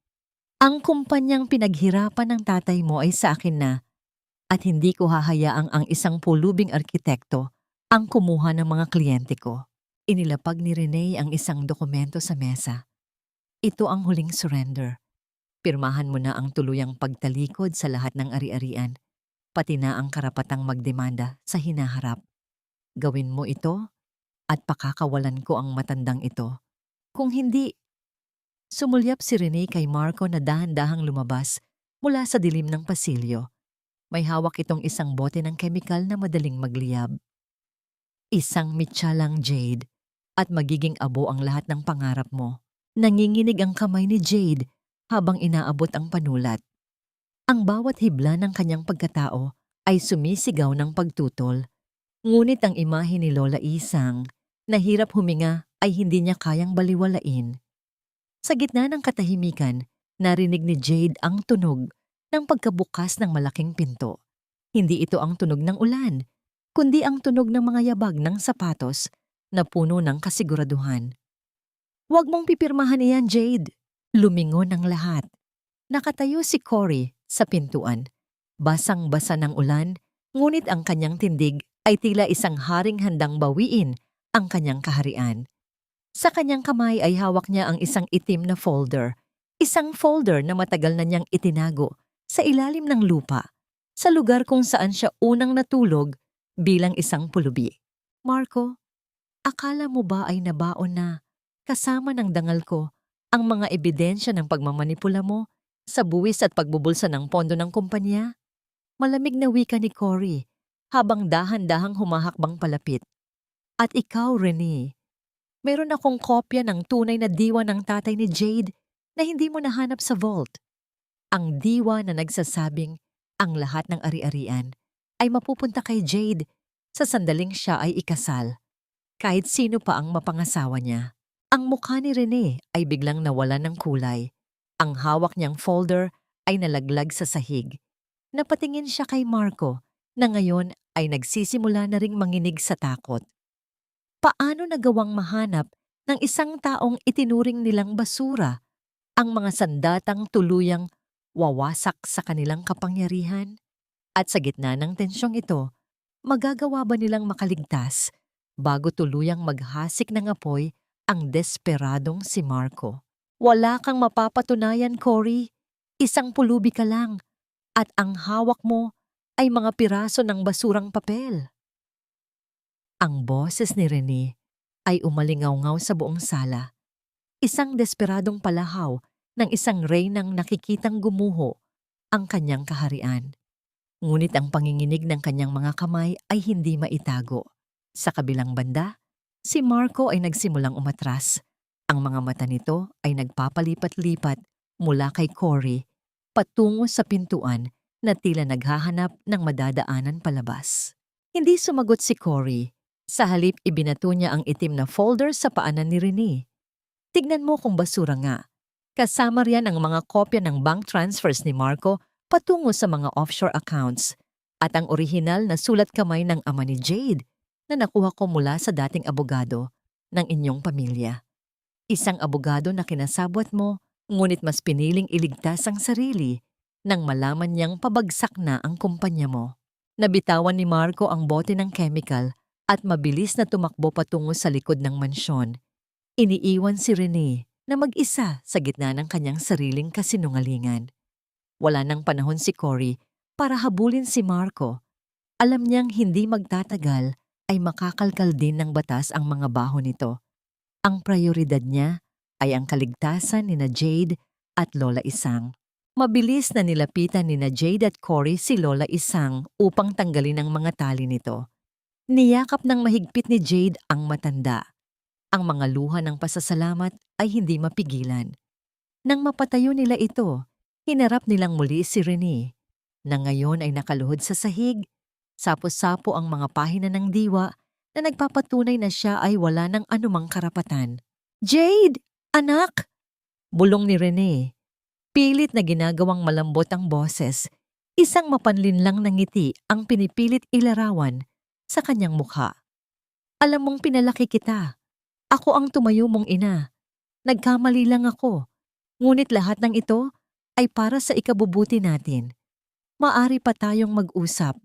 Ang kumpanyang pinaghirapan ng tatay mo ay sa akin na at hindi ko hahayaang ang isang pulubing arkitekto ang kumuha ng mga kliyente ko. Inilapag ni Rene ang isang dokumento sa mesa. Ito ang huling surrender. Pirmahan mo na ang tuluyang pagtalikod sa lahat ng ari-arian, pati na ang karapatang magdemanda sa hinaharap. Gawin mo ito at pakakawalan ko ang matandang ito. Kung hindi, sumulyap si Rene kay Marco na dahan-dahang lumabas mula sa dilim ng pasilyo. May hawak itong isang bote ng kemikal na madaling magliyab. Isang mitsa lang, Jade. at magiging abo ang lahat ng pangarap mo. Nanginginig ang kamay ni Jade habang inaabot ang panulat. Ang bawat hibla ng kanyang pagkatao ay sumisigaw ng pagtutol. Ngunit ang imahe ni Lola Isang na hirap huminga ay hindi niya kayang baliwalain. Sa gitna ng katahimikan, narinig ni Jade ang tunog ng pagkabukas ng malaking pinto. Hindi ito ang tunog ng ulan, kundi ang tunog ng mga yabag ng sapatos na puno ng kasiguraduhan. "Huwag mong pipirmahan iyan, Jade." Lumingon ang lahat. Nakatayo si Cory sa pintuan. Basang-basa ng ulan, ngunit ang kanyang tindig ay tila isang haring handang bawiin ang kanyang kaharian. Sa kanyang kamay ay hawak niya ang isang itim na folder. Isang folder na matagal na niyang itinago sa ilalim ng lupa, sa lugar kung saan siya unang natulog bilang isang pulubi. "Marco, akala mo ba ay nabaon na, kasama ng dangal ko, ang mga ebidensya ng pagmamanipula mo sa buwis at pagbubulsa ng pondo ng kumpanya?" Malamig na wika ni Cory habang dahan-dahang humahakbang palapit. "At ikaw, Renee, meron akong kopya ng tunay na diwa ng tatay ni Jade na hindi mo nahanap sa vault. Ang diwa na nagsasabing ang lahat ng ari-arian ay mapupunta kay Jade sa sandaling siya ay ikasal, kahit sino pa ang mapangasawa niya." Ang mukha ni Renee ay biglang nawalan ng kulay. Ang hawak niyang folder ay nalaglag sa sahig. Napatingin siya kay Marco na ngayon ay nagsisimula na ring manginig sa takot. Paano nagawang mahanap ng isang taong itinuring nilang basura ang mga sandatang tuluyang wawasak sa kanilang kapangyarihan? At sa gitna ng tensyong ito, magagawa ba nilang makaligtas bago tuluyang maghasik ng apoy ang desperadong si Marco? Wala kang mapapatunayan, Cory. Isang pulubi ka lang at ang hawak mo ay mga piraso ng basurang papel. Ang boses ni Renee ay umalingaw-ngaw sa buong sala. Isang desperadong palahaw ng isang reynang nakikitang gumuho ang kanyang kaharian. Ngunit ang panginginig ng kanyang mga kamay ay hindi maitago. Sa kabilang banda, si Marco ay nagsimulang umatras. Ang mga mata nito ay nagpapalipat-lipat mula kay Cory patungo sa pintuan na tila naghahanap ng madadaanan palabas. Hindi sumagot si Cory. Sa halip ibinato niya ang itim na folder sa paanan ni Renee. "Tignan mo kung basura nga. Kasama riyan ang mga kopya ng bank transfers ni Marco patungo sa mga offshore accounts at ang orihinal na sulat kamay ng ama ni Jade na nakuha ko mula sa dating abogado ng inyong pamilya. Isang abogado na kinasabwat mo, ngunit mas piniling iligtas ang sarili nang malaman niyang pabagsak na ang kumpanya mo." Nabitawan ni Marco ang bote ng chemical at mabilis na tumakbo patungo sa likod ng mansyon. Iniiwan si Renee na mag-isa sa gitna ng kanyang sariling kasinungalingan. Wala nang panahon si Cory para habulin si Marco. Alam niyang hindi magtatagal ay makakalkal din ng batas ang mga baho nito. Ang prioridad niya ay ang kaligtasan ni Jade at Lola Isang. Mabilis na nilapitan ni Jade at Cory si Lola Isang upang tanggalin ang mga tali nito. Niyakap ng mahigpit ni Jade ang matanda. Ang mga luha ng pasasalamat ay hindi mapigilan. Nang mapatayo nila ito, hinarap nilang muli si Renee, na ngayon ay nakaluhod sa sahig. Sapo-sapo ang mga pahina ng diwa na nagpapatunay na siya ay wala ng anumang karapatan. "Jade! Anak!" Bulong ni Renee. Pilit na ginagawang malambot ang boses. Isang mapanlinlang na ngiti ang pinipilit ilarawan sa kanyang mukha. "Alam mong pinalaki kita. Ako ang tumayo mong ina. Nagkamali lang ako. Ngunit lahat ng ito ay para sa ikabubuti natin. Maari pa tayong mag-usap."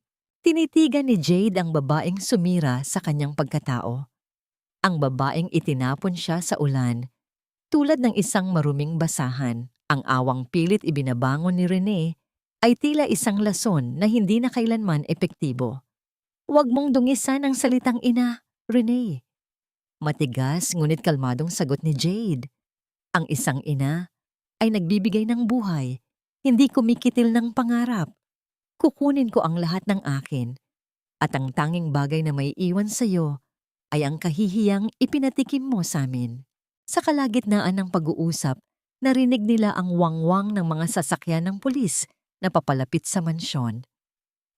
Tinitigan ni Jade ang babaeng sumira sa kanyang pagkatao. Ang babaeng itinapon siya sa ulan, tulad ng isang maruming basahan. Ang awang pilit ibinabangon ni Renee ay tila isang lason na hindi na kailanman epektibo. "Huwag mong dungisan ang salitang ina, Renee." Matigas ngunit kalmadong sagot ni Jade. Ang isang ina ay nagbibigay ng buhay, hindi kumikitil ng pangarap. Kukunin ko ang lahat ng akin, at ang tanging bagay na may iwan sa iyo ay ang kahihiyang ipinatikim mo sa amin. Sa kalagitnaan ng pag-uusap, narinig nila ang wangwang ng mga sasakyan ng pulis na papalapit sa mansyon.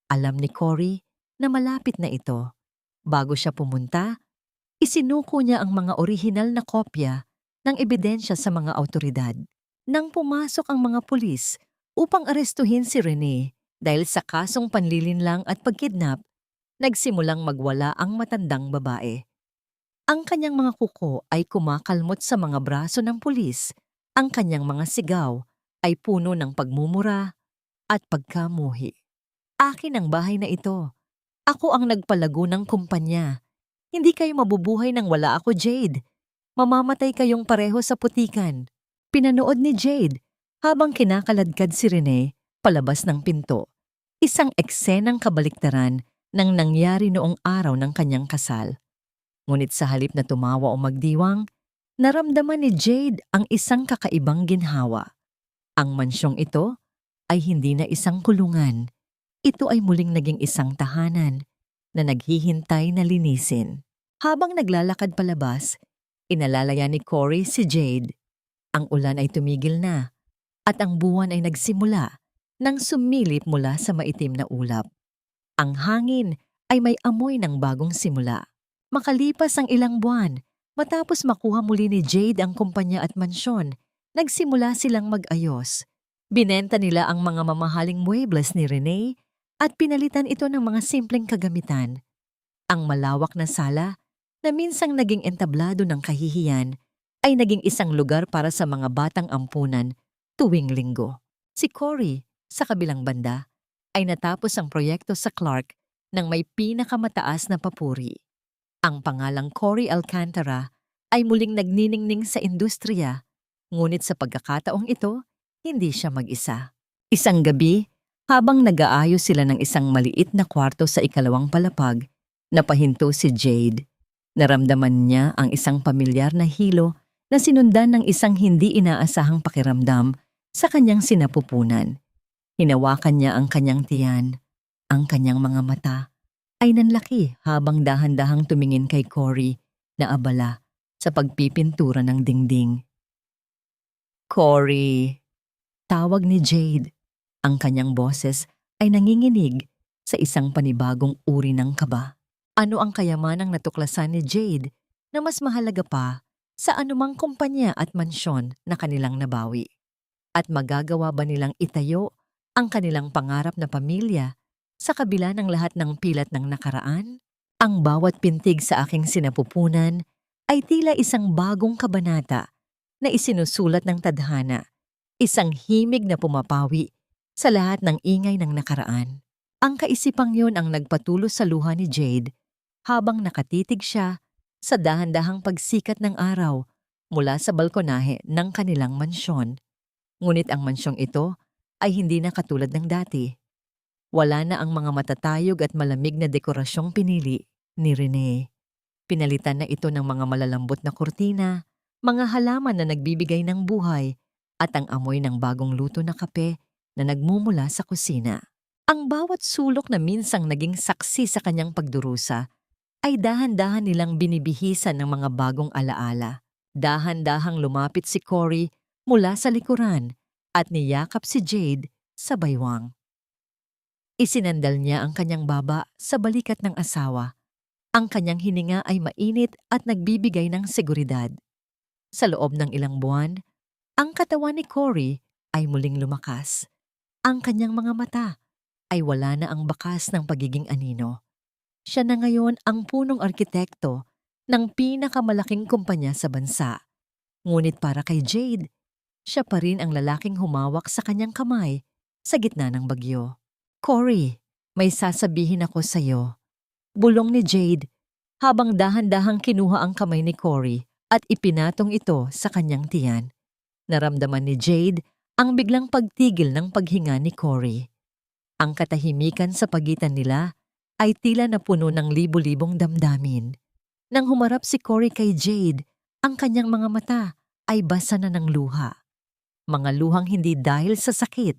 Alam ni Cory na malapit na ito. Bago siya pumunta, isinuko niya ang mga orihinal na kopya ng ebidensya sa mga awtoridad. Nang pumasok ang mga pulis upang arestuhin si Rene dahil sa kasong panlilinlang at pagkidnap, nagsimulang magwala ang matandang babae. Ang kanyang mga kuko ay kumakalmot sa mga braso ng pulis. Ang kanyang mga sigaw ay puno ng pagmumura at pagkamuhi. Akin ang bahay na ito. Ako ang nagpalago ng kumpanya. Hindi kayo mabubuhay nang wala ako, Jade. Mamamatay kayong pareho sa putikan. Pinanood ni Jade habang kinakaladkad si Rene palabas ng pinto. Isang eksenang kabaliktaran ng nangyari noong araw ng kanyang kasal. Ngunit sa halip na tumawa o magdiwang, naramdaman ni Jade ang isang kakaibang ginhawa. Ang mansyong ito ay hindi na isang kulungan. Ito ay muling naging isang tahanan na naghihintay na linisin. Habang naglalakad palabas, inalalaya ni Cory si Jade. Ang ulan ay tumigil na at ang buwan ay nagsimula nang sumilip mula sa maitim na ulap. Ang hangin ay may amoy ng bagong simula. Makalipas ang ilang buwan, matapos makuha muli ni Jade ang kumpanya at mansyon, nagsimula silang mag-ayos. Binenta nila ang mga mamahaling muebles ni Rene at pinalitan ito ng mga simpleng kagamitan. Ang malawak na sala, na minsang naging entablado ng kahihiyan, ay naging isang lugar para sa mga batang ampunan tuwing linggo. Si Cory, sa kabilang banda, ay natapos ang proyekto sa Clark ng may pinakamataas na papuri. Ang pangalang Cory Alcantara ay muling nagniningning sa industriya, ngunit sa pagkakataong ito, hindi siya mag-isa. Isang gabi, habang nag-aayos sila ng isang maliit na kwarto sa ikalawang palapag, napahinto si Jade. Naramdaman niya ang isang pamilyar na hilo na sinundan ng isang hindi inaasahang pakiramdam sa kanyang sinapupunan. Hinawakan niya ang kanyang tiyan, ang kanyang mga mata ay nanlaki habang dahan-dahang tumingin kay Cory na abala sa pagpipintura ng dingding. Cory, tawag ni Jade. Ang kanyang boses ay nanginginig sa isang panibagong uri ng kaba. Ano ang kayamanang natuklasan ni Jade na mas mahalaga pa sa anumang kumpanya at mansyon na kanilang nabawi? At magagawa ba nilang itayo ang kanilang pangarap na pamilya sa kabila ng lahat ng pilat ng nakaraan? Ang bawat pintig sa aking sinapupunan ay tila isang bagong kabanata na isinusulat ng tadhana, isang himig na pumapawi sa lahat ng ingay ng nakaraan. Ang kaisipang yon ang nagpatulos sa luha ni Jade habang nakatitig siya sa dahan-dahang pagsikat ng araw mula sa balkonahe ng kanilang mansyon. Ngunit ang mansyong ito ay hindi na katulad ng dati. Wala na ang mga matatayog at malamig na dekorasyong pinili ni Rene. Pinalitan na ito ng mga malalambot na kurtina, mga halaman na nagbibigay ng buhay, at ang amoy ng bagong luto na kape na nagmumula sa kusina. Ang bawat sulok na minsang naging saksi sa kanyang pagdurusa ay dahan-dahan nilang binibihisan ng mga bagong alaala. Dahan-dahang lumapit si Cory mula sa likuran at niyakap si Jade sa baywang. Isinandal niya ang kanyang baba sa balikat ng asawa. Ang kanyang hininga ay mainit at nagbibigay ng seguridad. Sa loob ng ilang buwan, ang katawan ni Cory ay muling lumakas. Ang kanyang mga mata ay wala na ang bakas ng pagiging anino. Siya na ngayon ang punong arkitekto ng pinakamalaking kumpanya sa bansa. Ngunit para kay Jade, siya pa rin ang lalaking humawak sa kanyang kamay sa gitna ng bagyo. Cory, may sasabihin ako sa'yo. Bulong ni Jade habang dahan-dahang kinuha ang kamay ni Cory at ipinatong ito sa kanyang tiyan. Naramdaman ni Jade ang biglang pagtigil ng paghinga ni Cory. Ang katahimikan sa pagitan nila ay tila na puno ng libu-libong damdamin. Nang humarap si Cory kay Jade, ang kanyang mga mata ay basa na ng luha. Mga luhang hindi dahil sa sakit,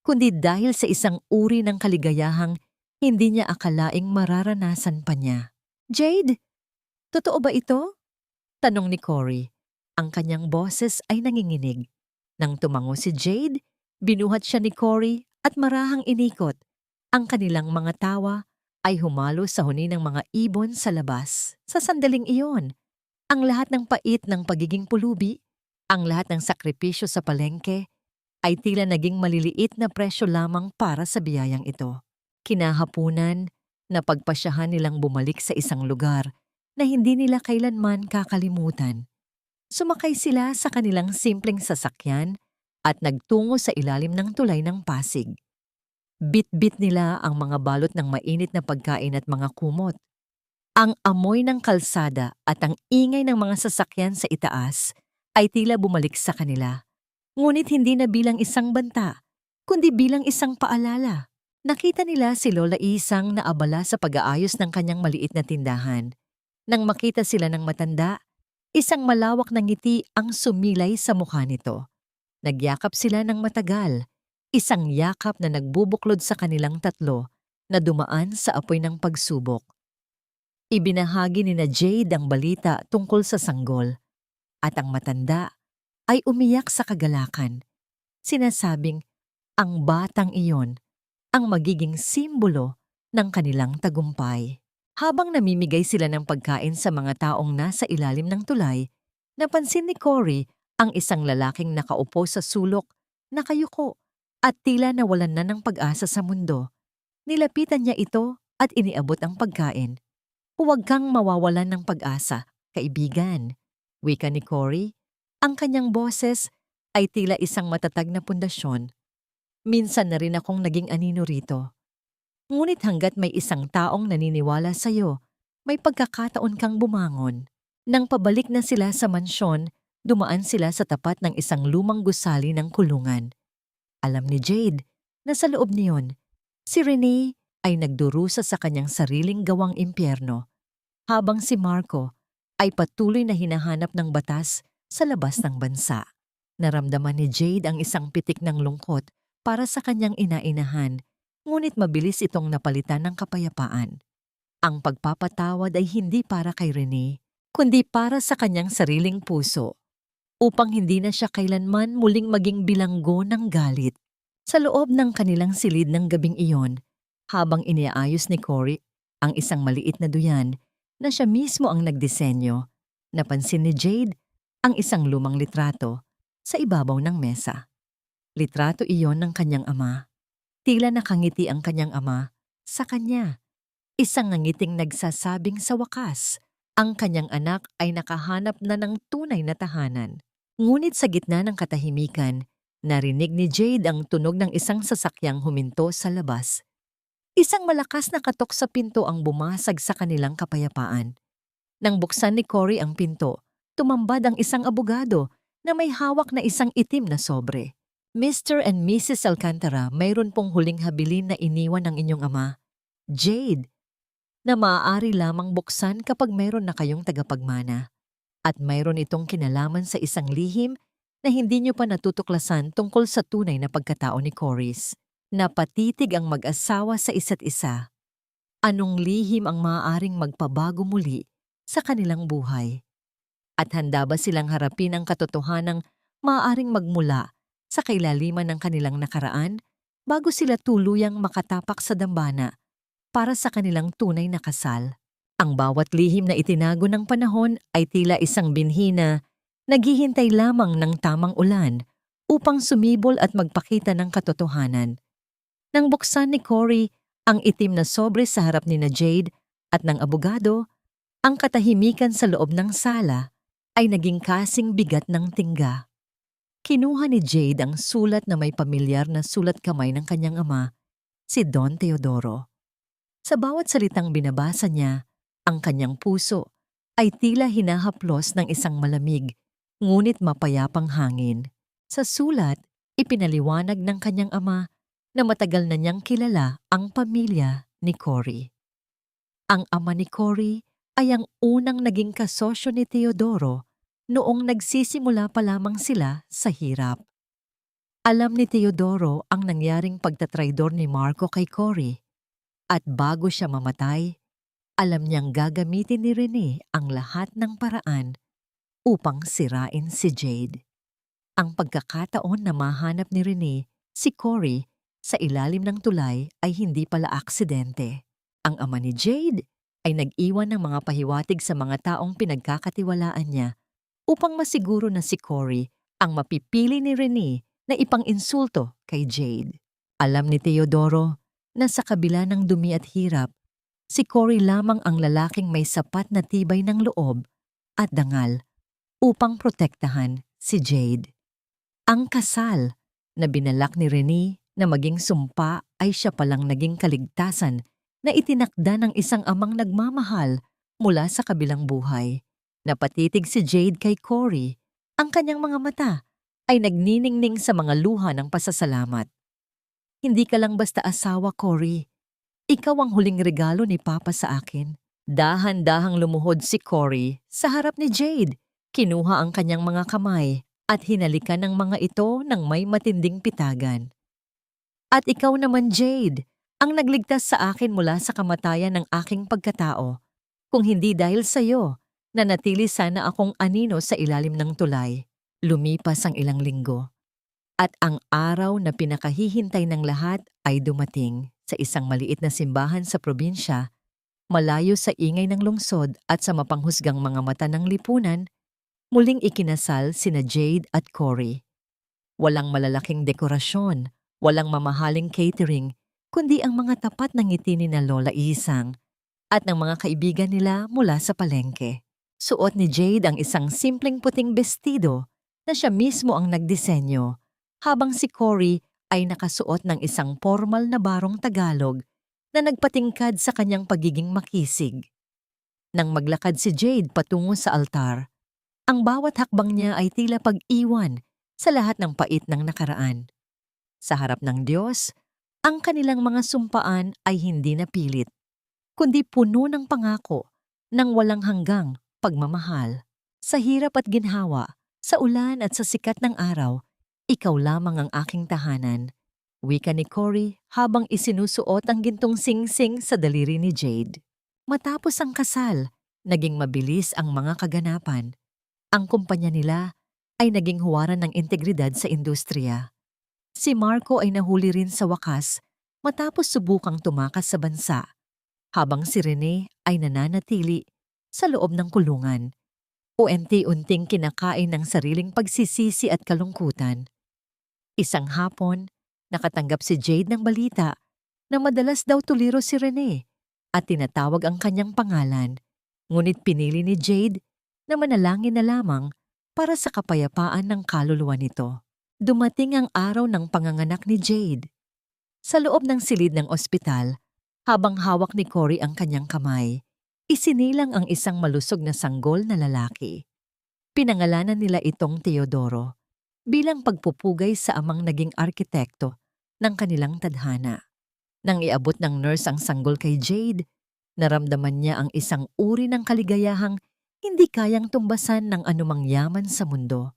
kundi dahil sa isang uri ng kaligayahang hindi niya akalaing mararanasan pa niya. Jade, Totoo ba ito? Tanong ni Cory. Ang kanyang boses ay nanginginig. Nang tumango si Jade, binuhat siya ni Cory at marahang inikot. Ang kanilang mga tawa ay humalo sa huni ng mga ibon sa labas. Sa sandaling iyon, ang lahat ng pait ng pagiging pulubi, ang lahat ng sakripisyo sa palengke, ay tila naging maliliit na presyo lamang para sa biyayang ito. Kinahapunan, napagpasyahan nilang bumalik sa isang lugar na hindi nila kailanman kakalimutan. Sumakay sila sa kanilang simpleng sasakyan at nagtungo sa ilalim ng tulay ng Pasig. Bit-bit nila ang mga balot ng mainit na pagkain at mga kumot. Ang amoy ng kalsada at ang ingay ng mga sasakyan sa itaas ay tila bumalik sa kanila. Ngunit hindi na bilang isang banta, kundi bilang isang paalala. Nakita nila si Lola Isang na abala sa pag-aayos ng kanyang maliit na tindahan. Nang makita sila ng matanda, isang malawak na ngiti ang sumilay sa mukha nito. Nagyakap sila ng matagal, isang yakap na nagbubuklod sa kanilang tatlo na dumaan sa apoy ng pagsubok. Ibinahagi ni na Jade ang balita tungkol sa sanggol at ang matanda ay umiyak sa kagalakan. Sinasabing ang batang iyon ang magiging simbolo ng kanilang tagumpay. Habang namimigay sila ng pagkain sa mga taong nasa ilalim ng tulay, napansin ni Cory ang isang lalaking nakaupo sa sulok, nakayuko, at tila nawalan na ng pag-asa sa mundo. Nilapitan niya ito at iniabot ang pagkain. Huwag kang mawawalan ng pag-asa, kaibigan. Wika ni Cory, ang kanyang boses ay tila isang matatag na pundasyon. Minsan na rin akong naging anino rito. Ngunit hanggat may isang taong naniniwala sa'yo, may pagkakataon kang bumangon. Nang pabalik na sila sa mansyon, dumaan sila sa tapat ng isang lumang gusali ng kulungan. Alam ni Jade na sa loob niyon, si Renee ay nagdurusa sa kanyang sariling gawang impyerno, habang si Marco ay patuloy na hinahanap ng batas sa labas ng bansa. Naramdaman ni Jade ang isang pitik ng lungkot para sa kanyang inainahan, ngunit mabilis itong napalitan ng kapayapaan. Ang pagpapatawad ay hindi para kay Renee, kundi para sa kanyang sariling puso, upang hindi na siya kailanman muling maging bilanggo ng galit. Sa loob ng kanilang silid ng gabing iyon, habang iniaayos ni Cory ang isang maliit na duyan na siya mismo ang nagdisenyo, napansin ni Jade ang isang lumang litrato sa ibabaw ng mesa. Litrato iyon ng kanyang ama. Tila nakangiti ang kanyang ama sa kanya. Isang ngangiting nagsasabing sa wakas, ang kanyang anak ay nakahanap na ng tunay na tahanan. Ngunit sa gitna ng katahimikan, narinig ni Jade ang tunog ng isang sasakyang huminto sa labas. Isang malakas na katok sa pinto ang bumasag sa kanilang kapayapaan. Nang buksan ni Cory ang pinto, tumambad ang isang abogado na may hawak na isang itim na sobre. Mr. and Mrs. Alcantara, mayroon pong huling habilin na iniwan ng inyong ama, Jade, na maaari lamang buksan kapag mayroon na kayong tagapagmana. At mayroon itong kinalaman sa isang lihim na hindi nyo pa natutuklasan tungkol sa tunay na pagkatao ni Corys. Napatitig ang mag-asawa sa isa't isa. Anong lihim ang maaaring magpabago muli sa kanilang buhay? At handa ba silang harapin ang katotohanang maaaring magmula sa kailaliman ng kanilang nakaraan bago sila tuluyang makatapak sa dambana para sa kanilang tunay na kasal? Ang bawat lihim na itinago ng panahon ay tila isang binhi na naghihintay lamang ng tamang ulan upang sumibol at magpakita ng katotohanan. Nang buksan ni Cory ang itim na sobre sa harap ni na Jade at ng abogado, ang katahimikan sa loob ng sala ay naging kasing bigat ng tingga. Kinuha ni Jade ang sulat na may pamilyar na sulat kamay ng kanyang ama, si Don Teodoro. Sa bawat salitang binabasa niya, ang kanyang puso ay tila hinahaplos ng isang malamig, ngunit mapayapang hangin. Sa sulat, ipinaliwanag ng kanyang ama na matagal na niyang kilala ang pamilya ni Cory. Ang ama ni Cory ay ang unang naging kasosyo ni Teodoro noong nagsisimula pa lamang sila sa hirap. Alam ni Teodoro ang nangyaring pagtatraidor ni Marco kay Cory, at bago siya mamatay, Alam niyang gagamitin ni Rene ang lahat ng paraan upang sirain si Jade. Ang pagkakataon na mahanap ni Rene si Cory sa ilalim ng tulay ay hindi pala aksidente. Ang ama ni Jade ay nag-iwan ng mga pahiwatig sa mga taong pinagkakatiwalaan niya upang masiguro na si Cory ang mapipili ni Rene na ipang-insulto kay Jade. Alam ni Teodoro na sa kabila ng dumi at hirap, si Cory lamang ang lalaking may sapat na tibay ng loob at dangal upang protektahan si Jade. Ang kasal na binalak ni Rene na maging sumpa ay siya palang naging kaligtasan na itinakda ng isang amang nagmamahal mula sa kabilang buhay. Napatitig si Jade kay Cory. Ang kanyang mga mata ay nagniningning sa mga luha ng pasasalamat. Hindi ka lang basta asawa, Cory. Ikaw ang huling regalo ni Papa sa akin. Dahan-dahang lumuhod si Cory sa harap ni Jade. Kinuha ang kanyang mga kamay at hinalikan ng mga ito ng may matinding pitagan. At ikaw naman, Jade, ang nagligtas sa akin mula sa kamatayan ng aking pagkatao. Kung hindi dahil sa iyo, nanatili sana akong anino sa ilalim ng tulay. Lumipas ang ilang linggo. At ang araw na pinakahihintay ng lahat ay dumating sa isang maliit na simbahan sa probinsya, malayo sa ingay ng lungsod at sa mapanghusgang mga mata ng lipunan. Muling ikinasal sina Jade at Cory. Walang malalaking dekorasyon, walang mamahaling catering, kundi ang mga tapat na ngiti ni na Lola Isang at ng mga kaibigan nila mula sa palengke. Suot ni Jade ang isang simpleng puting bestido na siya mismo ang nagdisenyo, habang si Cory ay nakasuot ng isang formal na barong Tagalog na nagpatingkad sa kanyang pagiging makisig. Nang maglakad si Jade patungo sa altar, ang bawat hakbang niya ay tila pag-iwan sa lahat ng pait ng nakaraan. Sa harap ng Diyos, ang kanilang mga sumpaan ay hindi napilit, kundi puno ng pangako ng walang hanggang pagmamahal. Sa hirap at ginhawa, sa ulan at sa sikat ng araw, ikaw lamang ang aking tahanan. Wika ni Cory habang isinusuot ang gintong singsing sa daliri ni Jade. Matapos ang kasal, naging mabilis ang mga kaganapan. Ang kumpanya nila ay naging huwaran ng integridad sa industriya. Si Marco ay nahuli rin sa wakas matapos subukang tumakas sa bansa, habang si Rene ay nananatili sa loob ng kulungan. Unti-unting kinakain ng sariling pagsisisi at kalungkutan. Isang hapon, nakatanggap si Jade ng balita na madalas daw tuliro si Rene at tinatawag ang kanyang pangalan, ngunit pinili ni Jade na manalangin na lamang para sa kapayapaan ng kaluluwa nito. Dumating ang araw ng panganganak ni Jade. Sa loob ng silid ng ospital, habang hawak ni Cory ang kanyang kamay, isinilang ang isang malusog na sanggol na lalaki. Pinangalanan nila itong Teodoro bilang pagpupugay sa amang naging arkitekto ng kanilang tadhana. Nang iabot ng nurse ang sanggol kay Jade, naramdaman niya ang isang uri ng kaligayahang hindi kayang tumbasan ng anumang yaman sa mundo.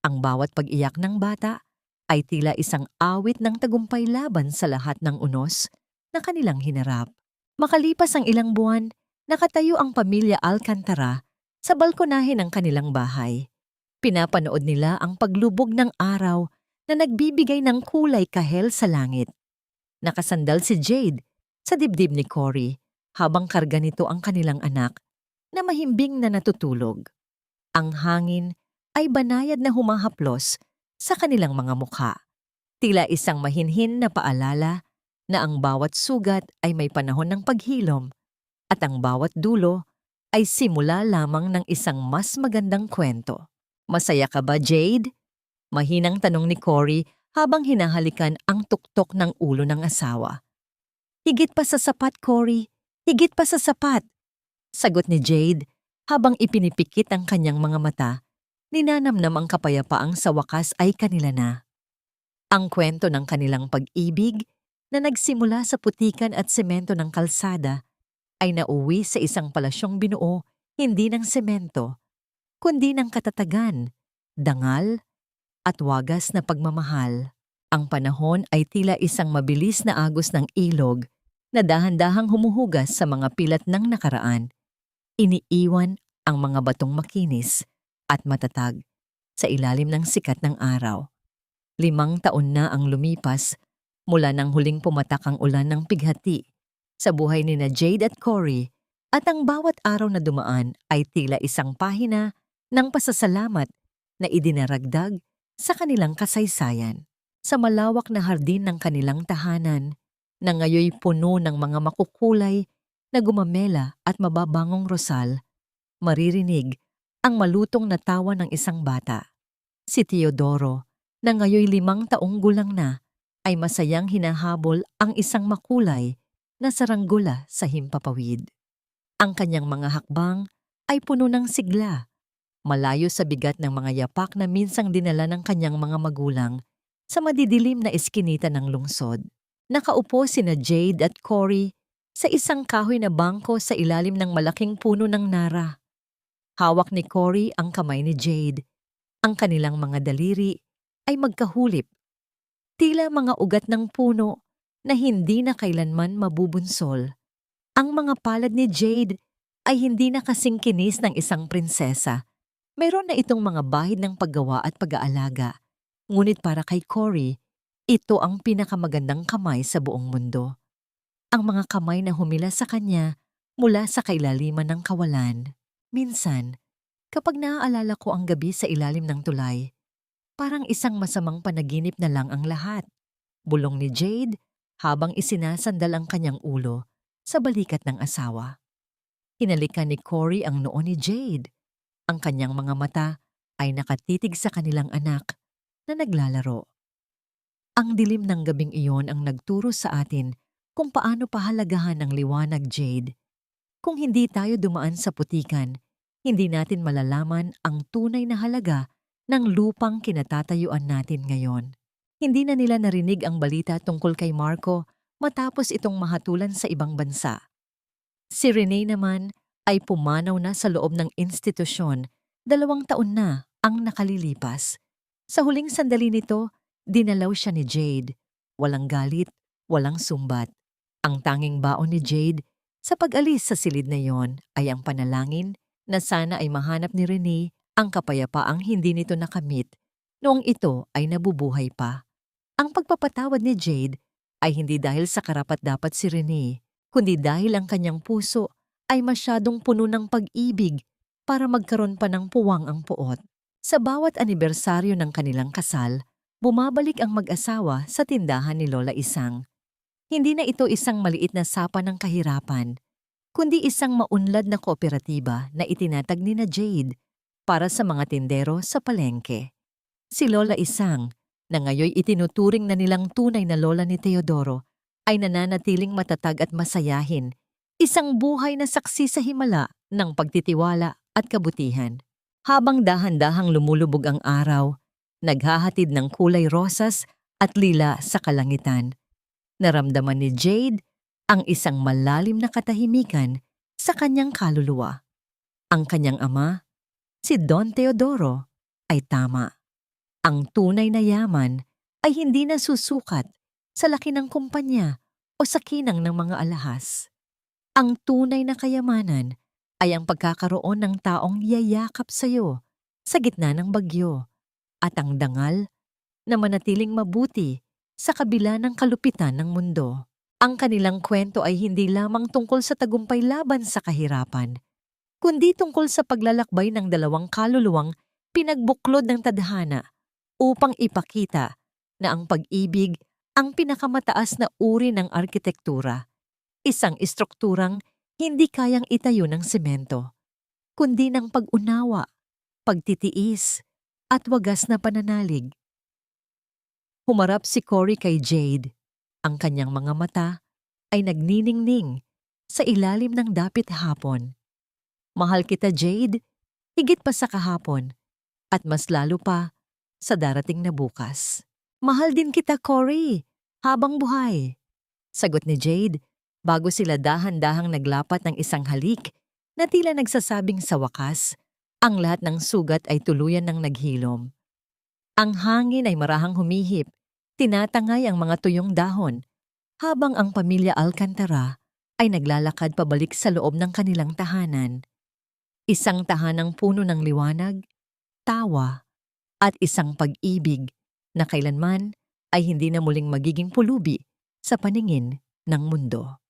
Ang bawat pag-iyak ng bata ay tila isang awit ng tagumpay laban sa lahat ng unos na kanilang hinarap. Makalipas ang ilang buwan, nakatayo ang pamilya Alcantara sa balkonahe ng kanilang bahay. Pinapanood nila ang paglubog ng araw na nagbibigay ng kulay kahel sa langit. Nakasandal si Jade sa dibdib ni Cory habang karga nito ang kanilang anak na mahimbing na natutulog. Ang hangin ay banayad na humahaplos sa kanilang mga mukha. Tila isang mahinhin na paalala na ang bawat sugat ay may panahon ng paghilom at ang bawat dulo ay simula lamang ng isang mas magandang kwento. Masaya ka ba, Jade? Mahinang tanong ni Cory habang hinahalikan ang tuktok ng ulo ng asawa. Higit pa sa sapat, Cory. Higit pa sa sapat. Sagot ni Jade habang ipinipikit ang kanyang mga mata. Ninanamnam ang kapayapaang sa wakas ay kanila na. Ang kwento ng kanilang pag-ibig na nagsimula sa putikan at semento ng kalsada ay nauwi sa isang palasyong binuo hindi ng semento, kundi ng katatagan, dangal, at wagas na pagmamahal. Ang panahon ay tila isang mabilis na agos ng ilog na dahan-dahang humuhugas sa mga pilat ng nakaraan. Iniiwan ang mga batong makinis at matatag sa ilalim ng sikat ng araw. 5 taon na ang lumipas mula nang huling pumatak ang ulan ng pighati sa buhay nina Jade at Cory, at ang bawat araw na dumaan ay tila isang pahina ng pasasalamat na idinaragdag sa kanilang kasaysayan. Sa malawak na hardin ng kanilang tahanan, na ngayoy puno ng mga makukulay na gumamela at mababangong rosal, maririnig ang malutong na tawa ng isang bata. Si Teodoro, na ngayoy 5 taong gulang na, ay masayang hinahabol ang isang makulay na saranggola sa himpapawid. Ang kanyang mga hakbang ay puno ng sigla, malayo sa bigat ng mga yapak na minsang dinala ng kanyang mga magulang sa madidilim na eskinita ng lungsod. Nakaupo sina Jade at Cory sa isang kahoy na bangko sa ilalim ng malaking puno ng nara. Hawak ni Cory ang kamay ni Jade. Ang kanilang mga daliri ay magkahulip, tila mga ugat ng puno na hindi na kailanman mabubunsol. Ang mga palad ni Jade ay hindi na kasing kinis ng isang prinsesa. Mayroon na itong mga bahid ng paggawa at pag-aalaga. Ngunit para kay Cory, ito ang pinakamagandang kamay sa buong mundo. Ang mga kamay na humila sa kanya mula sa kailaliman ng kawalan. Minsan, kapag naaalala ko ang gabi sa ilalim ng tulay, parang isang masamang panaginip na lang ang lahat. Bulong ni Jade habang isinasandal ang kanyang ulo sa balikat ng asawa. Hinalikan ni Cory ang noo ni Jade. Ang kanyang mga mata ay nakatitig sa kanilang anak na naglalaro. Ang dilim ng gabing iyon ang nagturo sa atin kung paano pahalagahan ang liwanag, Jade. Kung hindi tayo dumaan sa putikan, hindi natin malalaman ang tunay na halaga ng lupang kinatatayuan natin ngayon. Hindi na nila narinig ang balita tungkol kay Marco matapos itong mahatulan sa ibang bansa. Si Renee naman ay pumanaw na sa loob ng institusyon. 2 taon na ang nakalilipas. Sa huling sandali nito, dinalaw siya ni Jade. Walang galit, walang sumbat. Ang tanging baon ni Jade sa pag-alis sa silid na yon ay ang panalangin na sana ay mahanap ni Renee ang kapayapaang hindi nito nakamit noong ito ay nabubuhay pa. Ang pagpapatawad ni Jade ay hindi dahil sa karapat-dapat si Renee, kundi dahil ang kanyang puso ay masyadong puno ng pag-ibig para magkaroon pa ng puwang ang puot. Sa bawat anibersaryo ng kanilang kasal, bumabalik ang mag-asawa sa tindahan ni Lola Isang. Hindi na ito isang maliit na sapa ng kahirapan, kundi isang maunlad na kooperatiba na itinatag ni na Jade para sa mga tindero sa palengke. Si Lola Isang, na ngayoy itinuturing na nilang tunay na lola ni Teodoro, ay nananatiling matatag at masayahin, isang buhay na saksi sa himala ng pagtitiwala at kabutihan. Habang dahan-dahang lumulubog ang araw, naghahatid ng kulay rosas at lila sa kalangitan. Naramdaman ni Jade ang isang malalim na katahimikan sa kanyang kaluluwa. Ang kanyang ama, si Don Teodoro, ay tama. Ang tunay na yaman ay hindi nasusukat sa laki ng kumpanya o sa kinang ng mga alahas. Ang tunay na kayamanan ay ang pagkakaroon ng taong yayakap sa iyo sa gitna ng bagyo, at ang dangal na manatiling mabuti sa kabila ng kalupitan ng mundo. Ang kanilang kwento ay hindi lamang tungkol sa tagumpay laban sa kahirapan, kundi tungkol sa paglalakbay ng 2 kaluluwang pinagbuklod ng tadhana upang ipakita na ang pag-ibig ang pinakamataas na uri ng arkitektura, isang istrukturang hindi kayang itayo ng semento, kundi ng pag-unawa, pagtitiis, at wagas na pananalig. Humarap si Cory kay Jade. Ang kanyang mga mata ay nagniningning sa ilalim ng dapit hapon. Mahal kita, Jade, higit pa sa kahapon, at mas lalo pa sa darating na bukas. Mahal din kita, Cory, habang buhay, sagot ni Jade bago sila dahan-dahang naglapat ng isang halik na tila nagsasabing sa wakas, ang lahat ng sugat ay tuluyan ng naghilom. Ang hangin ay marahang humihip, tinatangay ang mga tuyong dahon, habang ang pamilya Alcantara ay naglalakad pabalik sa loob ng kanilang tahanan. Isang tahanang puno ng liwanag, tawa, at isang pag-ibig na kailanman ay hindi na muling magiging pulubi sa paningin ng mundo.